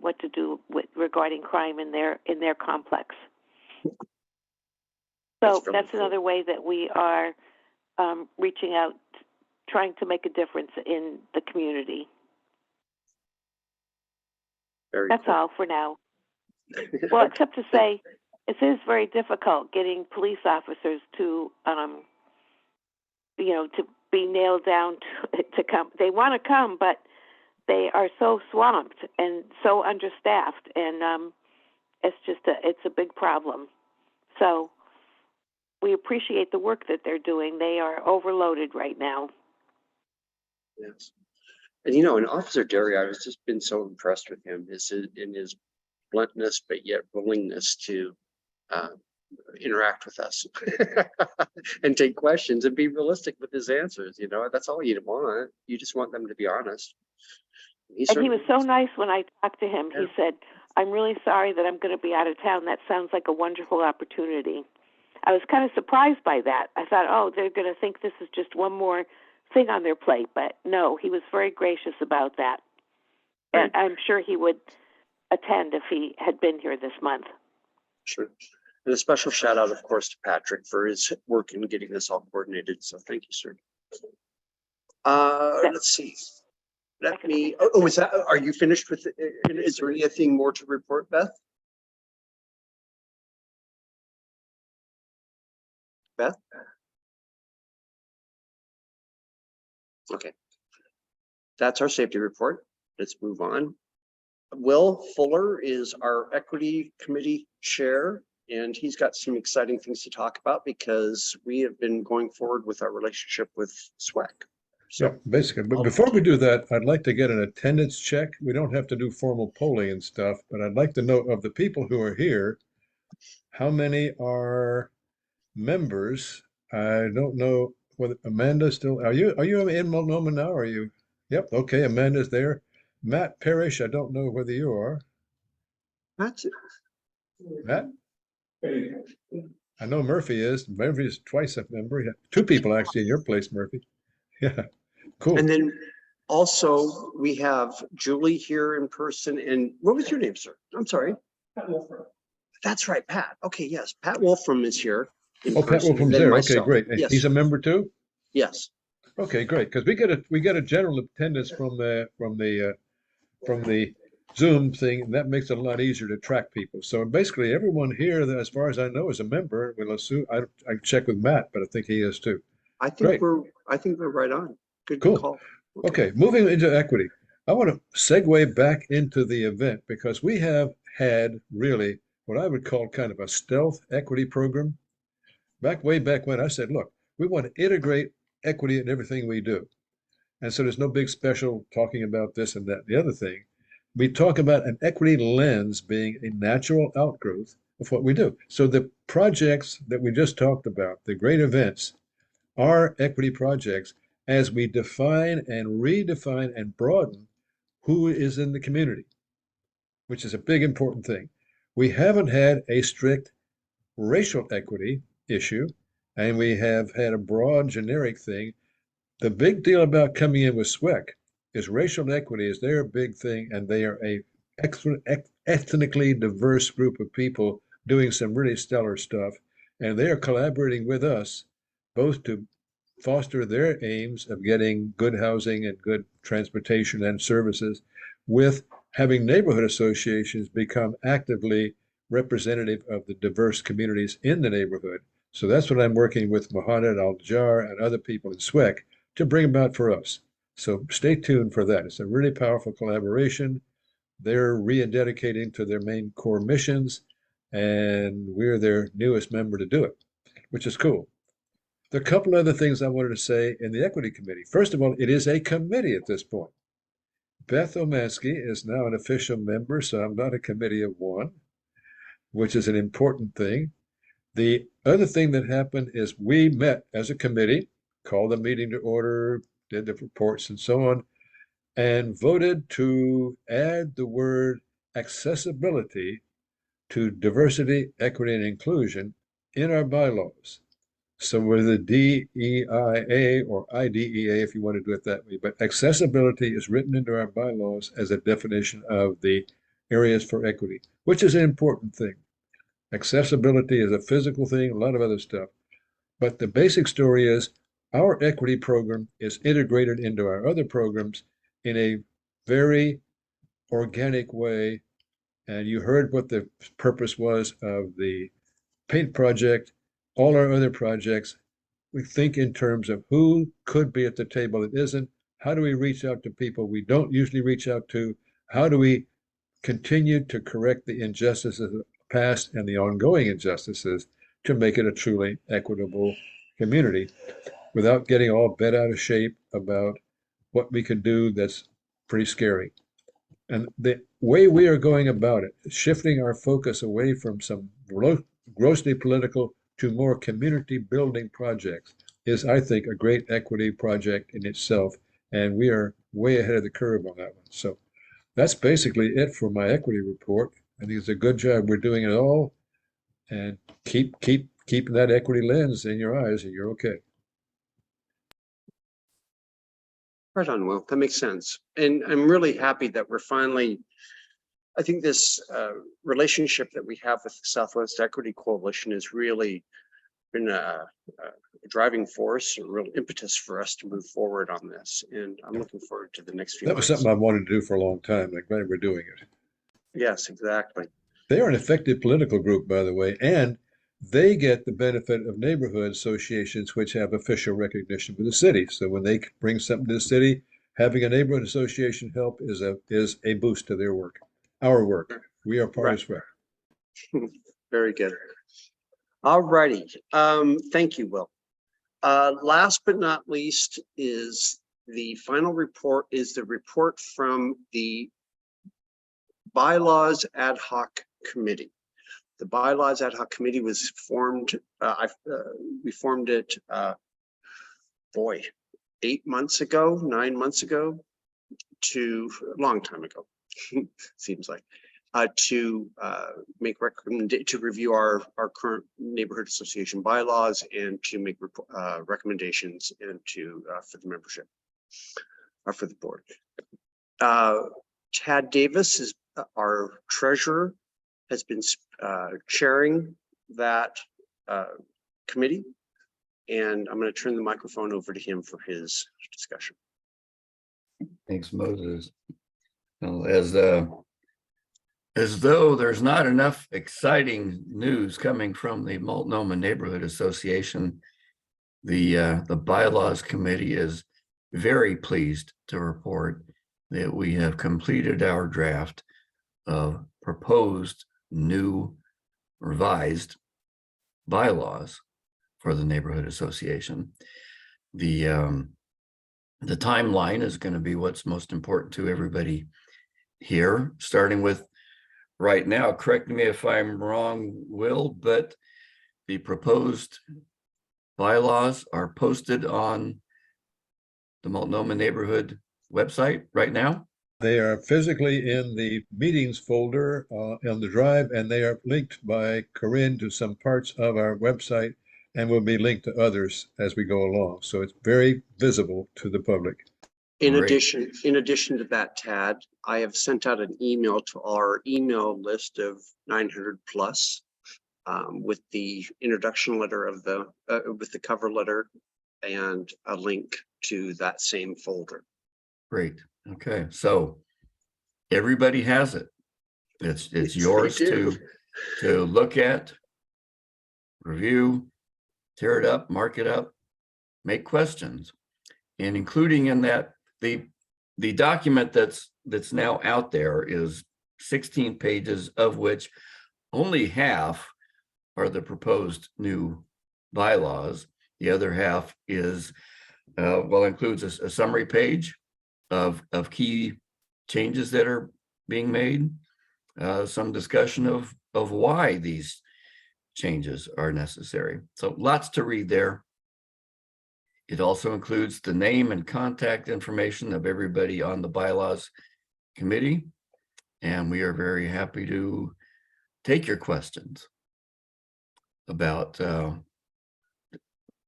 what to do regarding crime in their complex. So that's another way that we are reaching out, trying to make a difference in the community. That's all for now. Well, except to say, it is very difficult getting police officers to, you know, to be nailed down to come. They want to come, but they are so swamped and so understaffed, and it's a big problem. So we appreciate the work that they're doing. They are overloaded right now. Yes. And you know, and Officer Derry, I was just been so impressed with him in his bluntness, but yet willingness to interact with us and take questions and be realistic with his answers. You know, that's all you want. You just want them to be honest. And he was so nice when I talked to him. Yeah. He said, "I'm really sorry that I'm going to be out of town. That sounds like a wonderful opportunity." I was kind of surprised by that. I thought, oh, they're going to think this is just one more thing on their plate. But no, he was very gracious about that. Right. And I'm sure he would attend if he had been here this month. Sure. And a special shout out, of course, to Patrick for his work in getting this all coordinated. So thank you, sir. Let's see. Let me, is that, are you finished with, is there anything more to report, Beth? Beth? Okay. That's our safety report. Let's move on. Will Fuller is our equity committee chair, and he's got some exciting things to talk about because we have been going forward with our relationship with SWEC. So yeah, basically, but before we do that, I'd like to get an attendance check. We don't have to do formal polling and stuff, but I'd like to know of the people who are here, how many are members? I don't know whether Amanda's still, are you in Multnomah now? Are you? Yep. Okay. Amanda's there. Matt Parrish, I don't know whether you are. That's it. Matt? I know Murphy is. Murphy is twice a member. Two people actually in your place, Murphy. Yeah. Cool. And then also we have Julie here in person. And what was your name, sir? I'm sorry. Pat Wolfram. That's right, Pat. Okay, yes. Pat Wolfram is here. Oh, Pat Wolfram's there. Okay, great. Yes. He's a member too? Yes. Okay, great. Because we get a general attendance from the Zoom thing, and that makes it a lot easier to track people. So basically, everyone here, that as far as I know, is a member. We'll assume, I check with Matt, but I think he is too. I think Great. I think we're right on. Good Cool. call. Okay, moving into equity. I want to segue back into the event because we have had really what I would call kind of a stealth equity program. Way back when I said, look, we want to integrate equity in everything we do. And so there's no big special talking about this and that. The other thing, we talk about an equity lens being a natural outgrowth of what we do. So the projects that we just talked about, the great events, are equity projects as we define and redefine and broaden who is in the community, which is a big important thing. We haven't had a strict racial equity issue, and we have had a broad generic thing. The big deal about coming in with SWEC is racial equity is their big thing, and they are a ethnically diverse group of people doing some really stellar stuff, and they are collaborating with us both to foster their aims of getting good housing and good transportation and services, with having neighborhood associations become actively representative of the diverse communities in the neighborhood. So that's what I'm working with Mohamed Al-Jar and other people in SWEC to bring about for us. So stay tuned for that. It's a really powerful collaboration. They're rededicating to their main core missions, and we're their newest member to do it, which is cool. There are a couple other things I wanted to say in the Equity Committee. First of all, it is a committee at this point. Beth Omansky is now an official member, so I'm not a committee of one, which is an important thing. The other thing that happened is we met as a committee, called the meeting to order, did the reports and so on, and voted to add the word accessibility to diversity, equity, and inclusion in our bylaws. So whether DEIA or IDEA, if you want to do it that way, but accessibility is written into our bylaws as a definition of the areas for equity, which is an important thing. Accessibility is a physical thing, a lot of other stuff. But the basic story is our equity program is integrated into our other programs in a very organic way. And you heard what the purpose was of the paint project, all our other projects. We think in terms of who could be at the table that isn't. How do we reach out to people we don't usually reach out to? How do we continue to correct the injustices of the past and the ongoing injustices to make it a truly equitable community without getting all bent out of shape about what we can do that's pretty scary? And the way we are going about it, shifting our focus away from some grossly political to more community building projects, is, I think, a great equity project in itself. And we are way ahead of the curve on that one. So that's basically it for my equity report. I think it's a good job we're doing it all. And keep keeping that equity lens in your eyes, and you're okay. Right on, Will. That makes sense. And I'm really happy that we're finally, I think this relationship that we have with the Southwest Equity Coalition has really been a driving force, a real impetus for us to move forward on this. And I'm looking forward to the next few That was months. something I wanted to do for a long time. I'm glad we're doing it. Yes, exactly. They are an effective political group, by the way, and they get the benefit of neighborhood associations, which have official recognition with the city. So when they bring something to the city, having a neighborhood association help is a boost to their work, our work. We are part of SWEC. Very good. All righty. Thank you, Will. Last but not least is the final report, is the report from the Bylaws Ad Hoc Committee. The Bylaws Ad Hoc Committee was formed, we formed it, 8 months ago, 9 months ago, a long time ago, seems like, to make to review our current neighborhood association bylaws and to make recommendations and to for the membership, or for the board. Tad Davis is our treasurer, has been chairing that committee, and I'm going to turn the microphone over to him for his discussion. Thanks, Moses. Well, as As though there's not enough exciting news coming from the Multnomah Neighborhood Association, the bylaws committee is very pleased to report that we have completed our draft of proposed new revised bylaws for the neighborhood association. The timeline is going to be what's most important to everybody here, starting with right now. Correct me if I'm wrong, Will, but the proposed bylaws are posted on the Multnomah Neighborhood website right now. They are physically in the meetings folder on the drive, and they are linked by Corinne to some parts of our website and will be linked to others as we go along. So it's very visible to the public. In Great. addition to that, Tad, I have sent out an email to our email list of 900 plus with the introduction letter of with the cover letter and a link to that same folder. Great. Okay, so everybody has it. It's yours They do. to look at, review, tear it up, mark it up, make questions, and including in that the document that's now out there is 16 pages, of which only half are the proposed new bylaws. The other half is includes a summary page of key changes that are being made, some discussion of why these changes are necessary. So lots to read there. It also includes the name and contact information of everybody on the bylaws committee. And we are very happy to take your questions about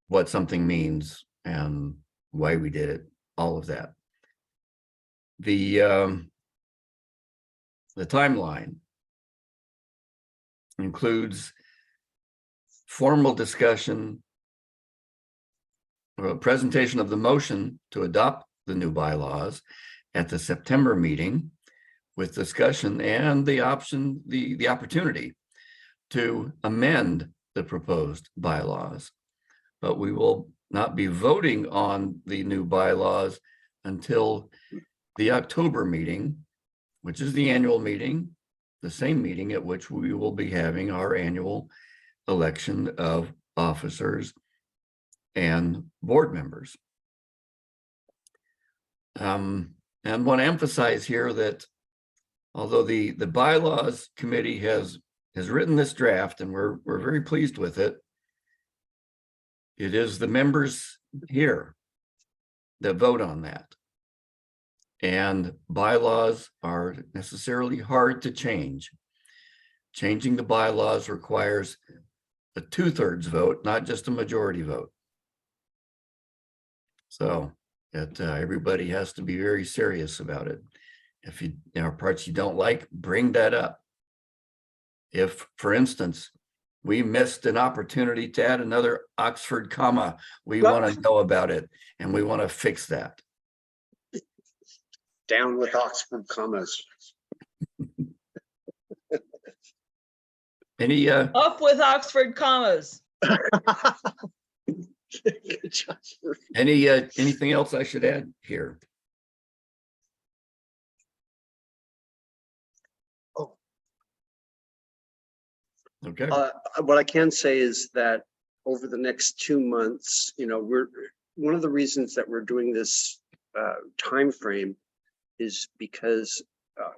what something means and why we did it, all of that. The timeline includes formal discussion or a presentation of the motion to adopt the new bylaws at the September meeting, with discussion and the opportunity to amend the proposed bylaws. But we will not be voting on the new bylaws until the October meeting, which is the annual meeting, the same meeting at which we will be having our annual election of officers and board members. And want to emphasize here that although the bylaws committee has written this draft and we're very pleased with it, it is the members here that vote on that. And bylaws are necessarily hard to change. Changing the bylaws requires a 2/3 vote, not just a majority vote. So everybody has to be very serious about it. If there are parts you don't like, bring that up. If, for instance, we missed an opportunity to add another Oxford comma, we want to know about it and we want to fix that. Down with Oxford commas. Any Up with Oxford commas. anything else I should add here? Oh. Okay. What I can say is that over the next 2 months, we're one of the reasons that we're doing this time frame is because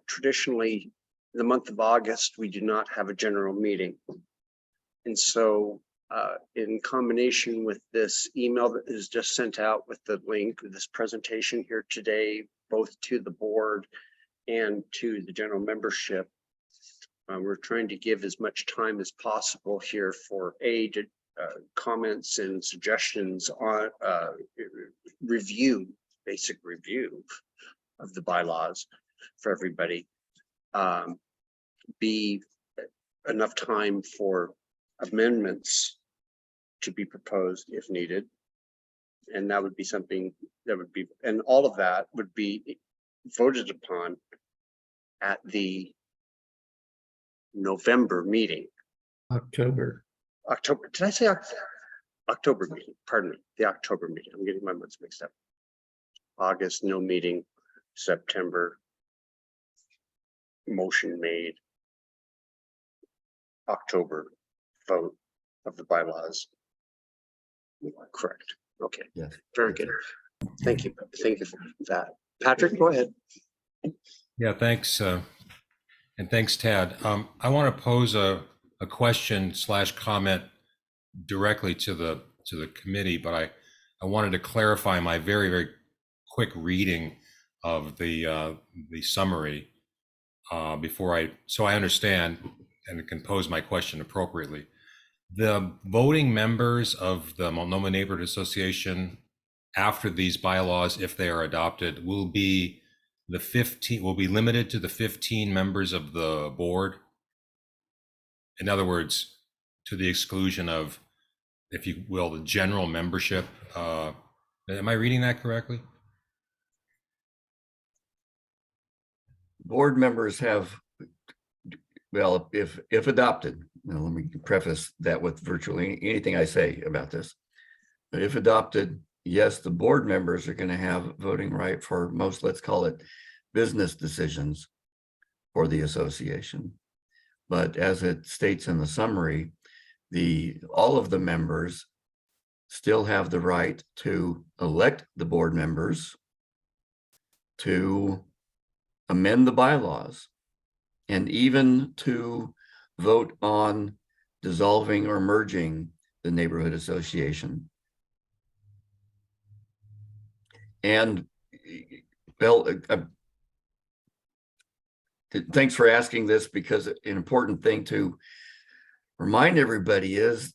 traditionally in the month of August, we do not have a general meeting. And so in combination with this email that is just sent out with the link of this presentation here today, both to the board and to the general membership, we're trying to give as much time as possible here for comments and suggestions on basic review of the bylaws for everybody. Be enough time for amendments to be proposed if needed. And that would be something that would be, and all of that would be voted upon at the November meeting. October. October, did I say October meeting? Pardon me, the October meeting. I'm getting my months mixed up. August, no meeting. September, motion made. October, vote of the bylaws. Correct. Okay, Yes. very good. Thank you. Thank you for that. Patrick, go ahead. Yeah, thanks. And thanks, Tad. I want to pose a question / comment directly to the committee, but I wanted to clarify my very, very quick reading of the summary so I understand and can pose my question appropriately. The voting members of the Multnomah Neighborhood Association after these bylaws, if they are adopted, will be limited to the 15 members of the board. In other words, to the exclusion of, if you will, the general membership. Am I reading that correctly? Board members have, well, if adopted, now let me preface that with virtually anything I say about this. But if adopted, yes, the board members are going to have voting right for most, let's call it, business decisions for the association. But as it states in the summary, all of the members still have the right to elect the board members, to amend the bylaws, and even to vote on dissolving or merging the neighborhood association. And well, thanks for asking this, because an important thing to remind everybody is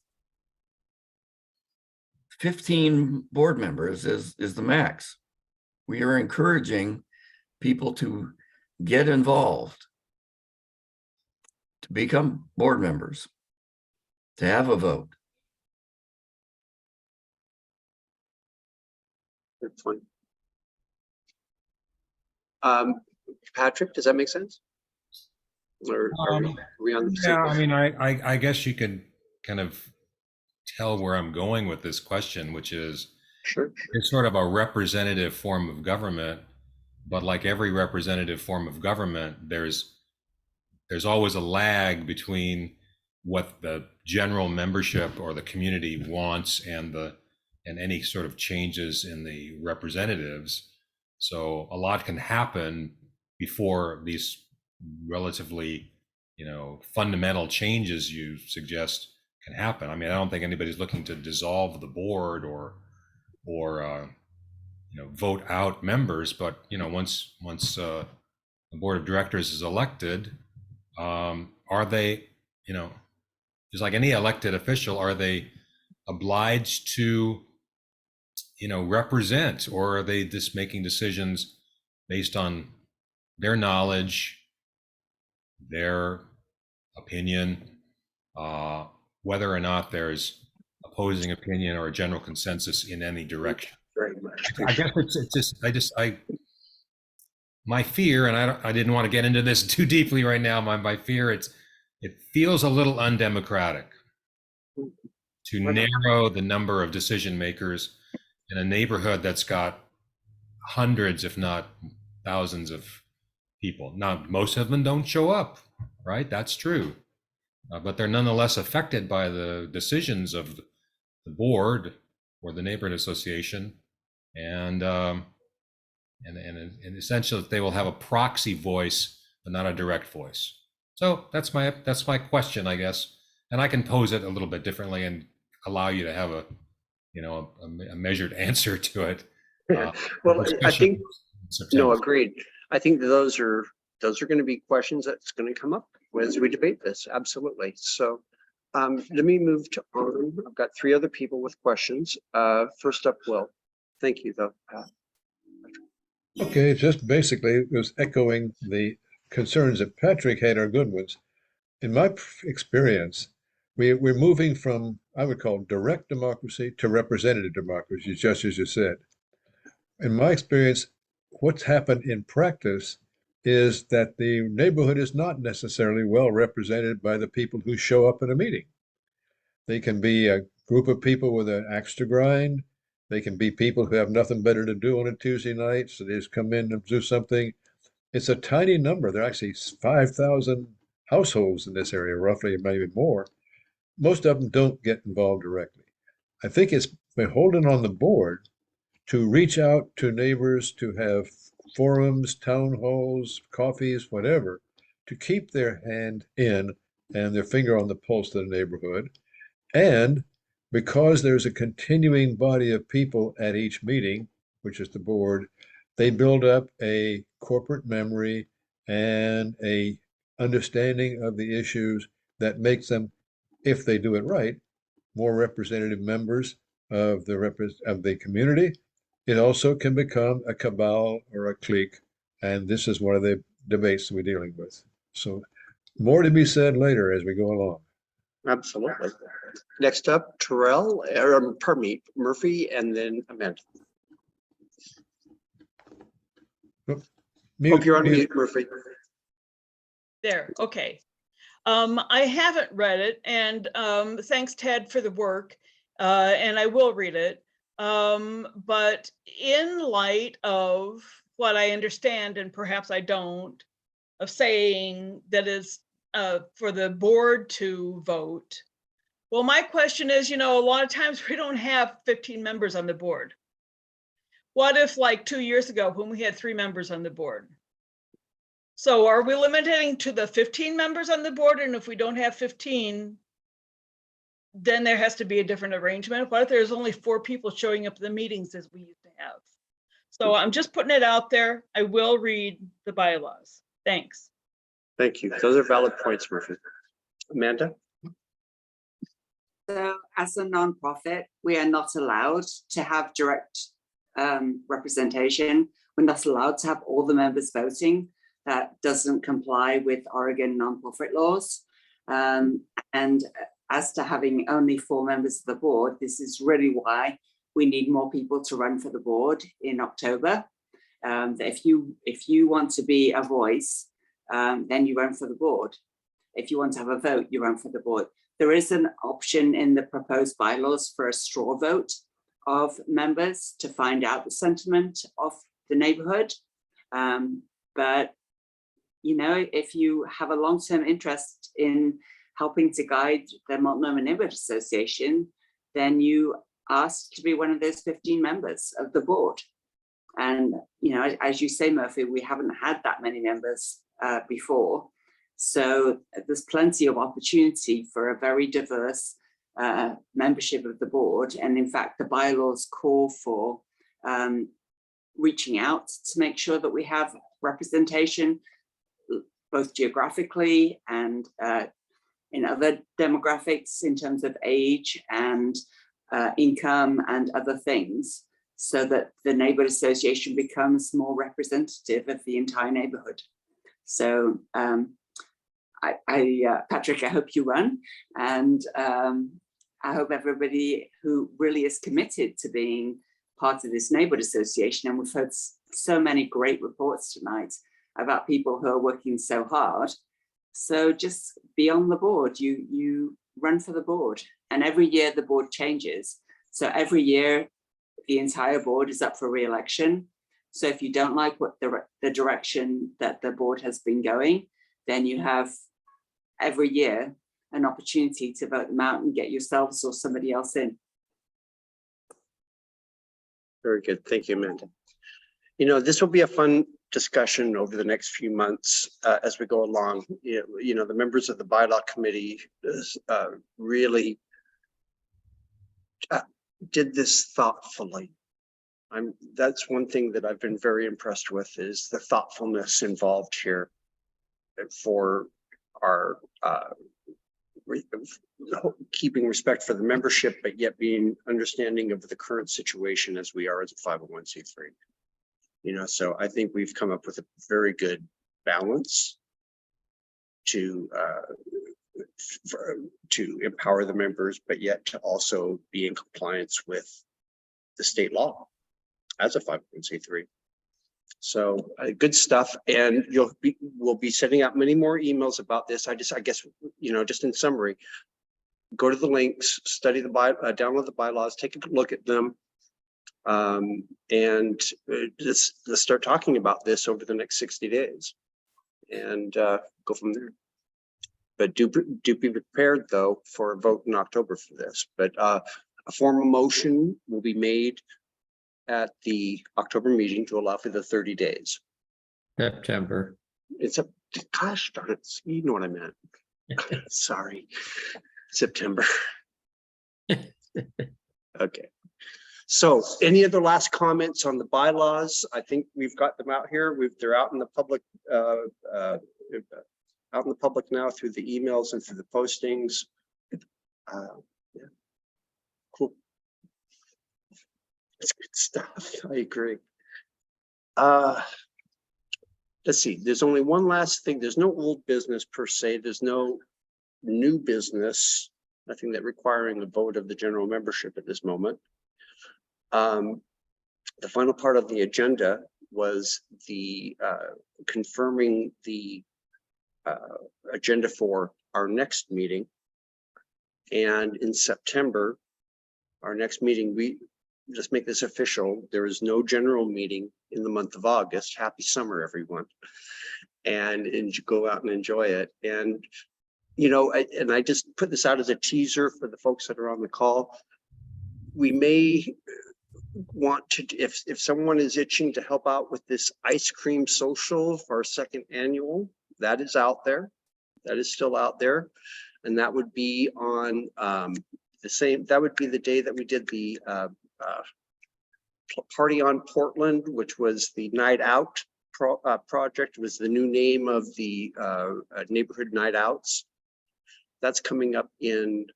15 board members is the max. We are encouraging people to get involved, to become board members, to have a vote. That's fine. Patrick, does that make sense? Or are we on the same Yeah, I page? mean, I guess you could kind of tell where I'm going with this question, which is, Sure. it's sort of a representative form of government, but like every representative form of government, there's always a lag between what the general membership or the community wants and any sort of changes in the representatives. So a lot can happen before these relatively, fundamental changes you suggest can happen. I mean, I don't think anybody's looking to dissolve the board or vote out members, but once the board of directors is elected, are they, just like any elected official, are they obliged to represent, or are they just making decisions based on their knowledge, their opinion, whether or not there's opposing opinion or a general consensus in any direction? Very much. I guess it's my fear, and I didn't want to get into this too deeply right now. My fear, it feels a little undemocratic to narrow the number of decision makers in a neighborhood that's got hundreds, if not thousands of people. Now, most of them don't show up, right? That's true. But they're nonetheless affected by the decisions of the board or the neighborhood association. And essentially they will have a proxy voice, but not a direct voice. So that's my question, I guess. And I can pose it a little bit differently and allow you to have a measured answer to it. Well, I think, September. agreed. I think those are going to be questions that's going to come up as we debate this. Absolutely. So let me move on. I've got 3 other people with questions. First up, Will. Thank you, though. Okay, just basically it was echoing the concerns that Patrick had are good ones. In my experience, we're moving from, I would call, direct democracy to representative democracy, just as you said. In my experience, what's happened in practice is that the neighborhood is not necessarily well represented by the people who show up at a meeting. They can be a group of people with an axe to grind. They can be people who have nothing better to do on a Tuesday night, so they just come in and do something. It's a tiny number. There are actually 5,000 households in this area, roughly, maybe more. Most of them don't get involved directly. I think it's beholden on the board to reach out to neighbors, to have forums, town halls, coffees, whatever, to keep their hand in and their finger on the pulse of the neighborhood. And because there's a continuing body of people at each meeting, which is the board, they build up a corporate memory and a understanding of the issues that makes them, if they do it right, more representative members of the community. It also can become a cabal or a clique, and this is one of the debates we're dealing with. So more to be said later as we go along. Absolutely. Next up, Terrell, or pardon me, Murphy, and then Amanda. Hope you're on mute, Murphy. There, okay. I haven't read it, and thanks, Ted, for the work, and I will read it. But in light of what I understand, and perhaps I don't, of saying that is for the board to vote. Well, my question is, you know, a lot of times we don't have 15 members on the board. What if, like 2 years ago, when we had 3 members on the board? So are we limiting to the 15 members on the board? And if we don't have 15, then there has to be a different arrangement. What if there's only 4 people showing up at the meetings as we used to have? So I'm just putting it out there. I will read the bylaws. Thanks. Thank you. Those are valid points, Murphy. Amanda? So as a nonprofit, we are not allowed to have direct representation. We're not allowed to have all the members voting. That doesn't comply with Oregon nonprofit laws. And as to having only 4 members of the board, this is really why we need more people to run for the board in October. If you want to be a voice, then you run for the board. If you want to have a vote, you run for the board. There is an option in the proposed bylaws for a straw vote of members to find out the sentiment of the neighborhood. But you know, if you have a long-term interest in helping to guide the Multnomah Neighborhood Association, then you ask to be one of those 15 members of the board. And, you know, as you say, Murphy, we haven't had that many members before. So there's plenty of opportunity for a very diverse membership of the board. And in fact, the bylaws call for reaching out to make sure that we have representation both geographically and in other demographics in terms of age and income and other things, so that the neighborhood association becomes more representative of the entire neighborhood. So Patrick, I hope you run, and I hope everybody who really is committed to being part of this neighborhood association, and we've heard so many great reports tonight about people who are working so hard. So just be on the board, you run for the board, and every year the board changes. So every year the entire board is up for re-election. So if you don't like what the direction that the board has been going, then you have every year an opportunity to vote them out and get yourselves or somebody else in. Very good. Thank you, Amanda. You know, this will be a fun discussion over the next few months as we go along. You know, the members of the bylaw committee really did this thoughtfully. That's one thing that I've been very impressed with, is the thoughtfulness involved here for our keeping respect for the membership, but yet being understanding of the current situation as we are as a 501c3. You know, so I think we've come up with a very good balance to empower the members, but yet to also be in compliance with the state law as a 501c3. So good stuff. And we'll be sending out many more emails about this. I guess, just in summary, go to the links, study download the bylaws, take a look at them. And let's start talking about this over the next 60 days and go from there. But do be prepared though for a vote in October for this. But a formal motion will be made at the October meeting to allow for the 30 days. September. It's a, gosh darn it, you know what I meant. Sorry, September. Okay. So any other last comments on the bylaws? I think we've got them out here. They're out in the public, out in the public now through the emails and through the postings. Yeah, cool. It's good stuff. I agree. Let's see. There's only one last thing. There's no old business per se. There's no new business. Nothing that requiring a vote of the general membership at this moment. The final part of the agenda was the confirming the agenda for our next meeting. And in September, our next meeting, we just make this official. There is no general meeting in the month of August. Happy summer, everyone. And go out and enjoy it. And, I just put this out as a teaser for the folks that are on the call. We may want to, if someone is itching to help out with this ice cream social for our second annual, that is out there. That is still out there. And that would be on that would be the day that we did the Party on Portland, which was the Night Out project, was the new name of the neighborhood night outs. That's coming up in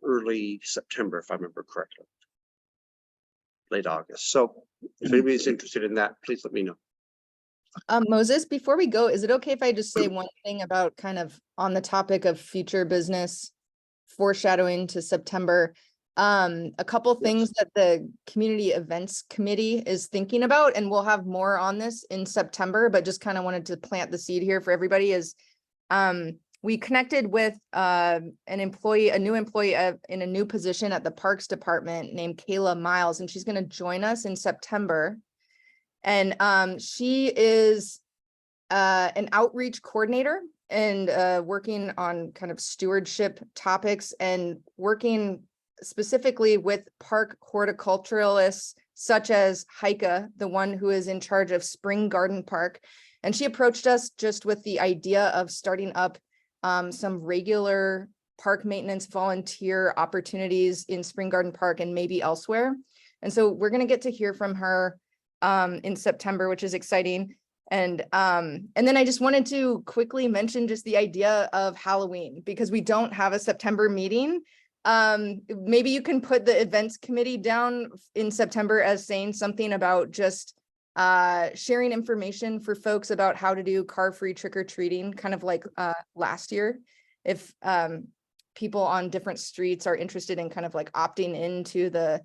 early September, if I remember correctly. Late August. So if anybody's interested in that, please let me know. Moses, before we go, is it okay if I just say one thing about kind of on the topic of future business foreshadowing to September? A couple things that the community events committee is thinking about, and we'll have more on this in September, but just kind of wanted to plant the seed here for everybody is, we connected with a new employee in a new position at the Parks Department named Kayla Miles, and she's going to join us in September. And she is an outreach coordinator and working on kind of stewardship topics and working specifically with park horticulturalists such as Heike, the one who is in charge of Spring Garden Park. And she approached us just with the idea of starting up some regular park maintenance volunteer opportunities in Spring Garden Park and maybe elsewhere. And so we're going to get to hear from her in September, which is exciting. And then I just wanted to quickly mention just the idea of Halloween, because we don't have a September meeting. Maybe you can put the events committee down in September as saying something about just sharing information for folks about how to do car-free trick-or-treating, kind of like last year. If people on different streets are interested in kind of like opting into the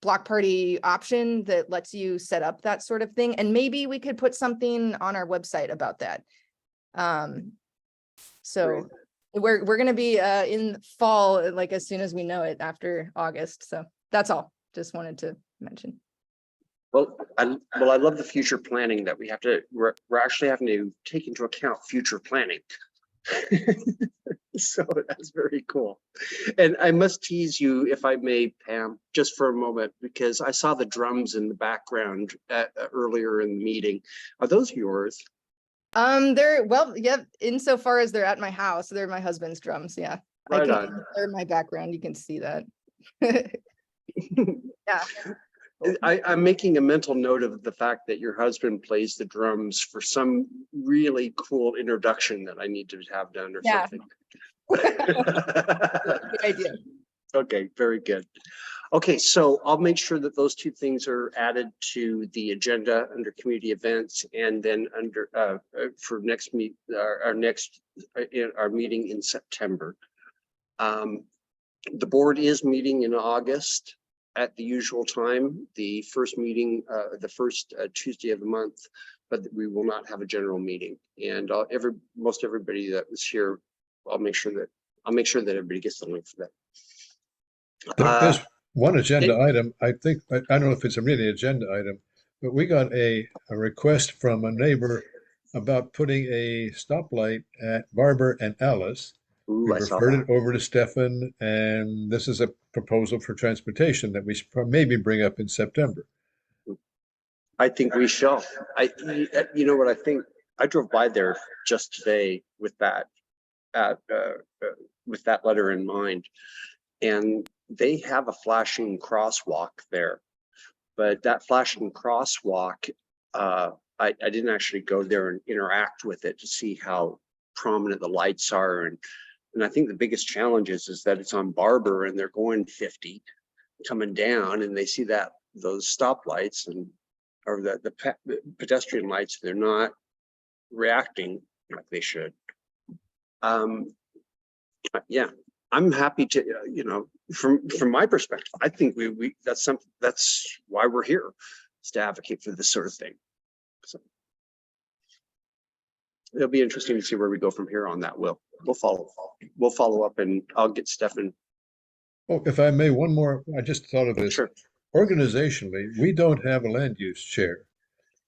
block party option that lets you set up that sort of thing. And maybe we could put something on our website about that. So we're going to be in fall, like as soon as we know it after August. So that's all. Just wanted to mention. Well, I love the future planning that we have to, we're actually having to take into account future planning. So that's very cool. And I must tease you, if I may, Pam, just for a moment, because I saw the drums in the background earlier in the meeting. Are those yours? They're, well, yeah, insofar as they're at my house, they're my husband's drums. Yeah. Right on. They're in my background. You can see that. Yeah. I'm making a mental note of the fact that your husband plays the drums for some really cool introduction that I need to have done or something. Good idea. Okay, very good. Okay, so I'll make sure that those two things are added to the agenda under community events, and then under for next our meeting in September. The board is meeting in August. at the usual time, the first meeting, the first Tuesday of the month, but we will not have a general meeting. And most everybody that was here, I'll make sure that everybody gets the link for that. There's one agenda item, I think, I don't know if it's a really agenda item, but we got a request from a neighbor about putting a stoplight at Barber and Alice. Ooh, We I saw referred that. it over to Stefan, and this is a proposal for transportation that we should maybe bring up in September. I think we shall. You know what I think? I drove by there just today with that letter in mind, and they have a flashing crosswalk there. But that flashing crosswalk, I didn't actually go there and interact with it to see how prominent the lights are, and I think the biggest challenge is that it's on Barber and they're going 50 coming down, and they see those stoplights or the pedestrian lights, they're not reacting like they should. Yeah, I'm happy to, from my perspective, I think that's why we're here, is to advocate for this sort of thing. So it'll be interesting to see where we go from here on that. We'll follow up, and I'll get Stefan. Oh, if I may, one more, I just thought of this. Sure. Organizationally, we don't have a land use chair.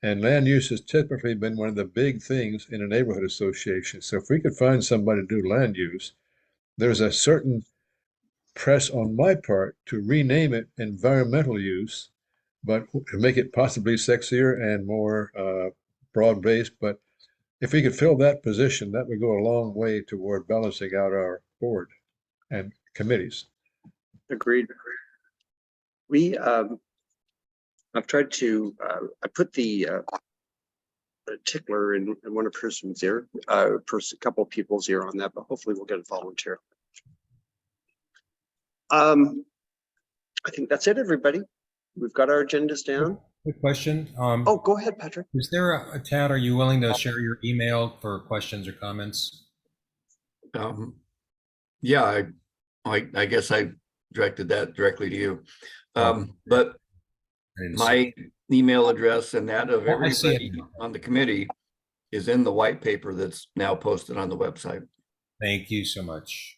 And land use has typically been one of the big things in a neighborhood association. So if we could find somebody to do land use, there's a certain press on my part to rename it environmental use, but to make it possibly sexier and more broad-based. But if we could fill that position, that would go a long way toward balancing out our board and committees. Agreed. I've tried to, I put the tickler in one person's ear, a couple people's ear on that, but hopefully we'll get a volunteer. I think that's it, everybody. We've got our agendas down. Quick question. Oh, go ahead, Patrick. Is there Tad, are you willing to share your email for questions or comments? Yeah, I guess I directed that directly to you. But my email address and that of everybody on the committee is in the white paper that's now posted on the website. Thank you so much.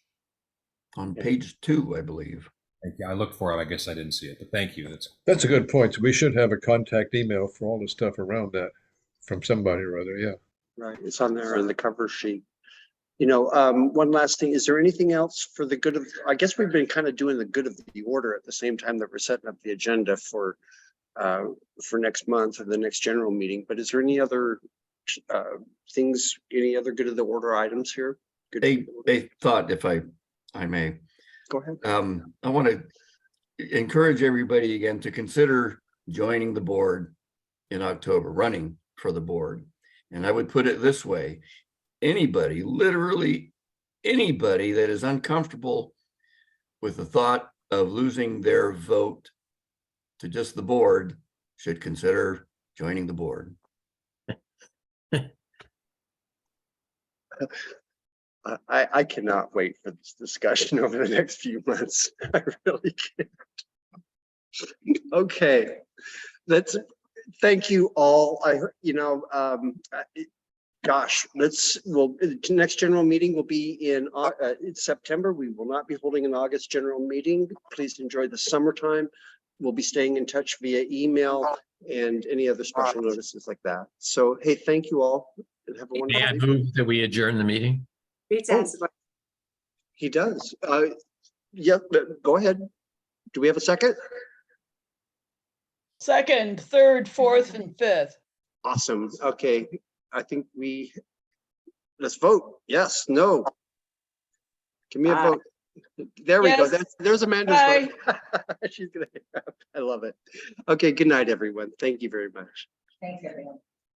On page 2, I believe. Thank you. I looked for it. I guess I didn't see it, but thank you. That's a good point. So we should have a contact email for all the stuff around that from somebody or other. Yeah. Right. It's on there on the cover sheet. One last thing, is there anything else for the good of, I guess we've been kind of doing the good of the order at the same time that we're setting up the agenda for next month or the next general meeting, but is there any other things, any other good of the order items here? They thought, if I may. Go ahead. I want to encourage everybody again to consider joining the board in October, running for the board. And I would put it this way: anybody, literally anybody that is uncomfortable with the thought of losing their vote to just the board should consider joining the board. I cannot wait for this discussion over the next few months. I really can't. Okay, thank you all. Gosh, the next general meeting will be in September. We will not be holding an August general meeting. Please enjoy the summertime. We'll be staying in touch via email and any other special notices like that. So, hey, thank you all and have a wonderful May I day. move that we adjourn the meeting? He does. Yeah, go ahead. Do we have a second? Second, third, fourth, and fifth. Awesome. Okay. I think let's vote. Yes, no. Give me a vote. There we go. Yes. There's Amanda's Aye. vote. She's gonna, I love it. Okay, good night, everyone. Thank you very much. Thanks, everyone.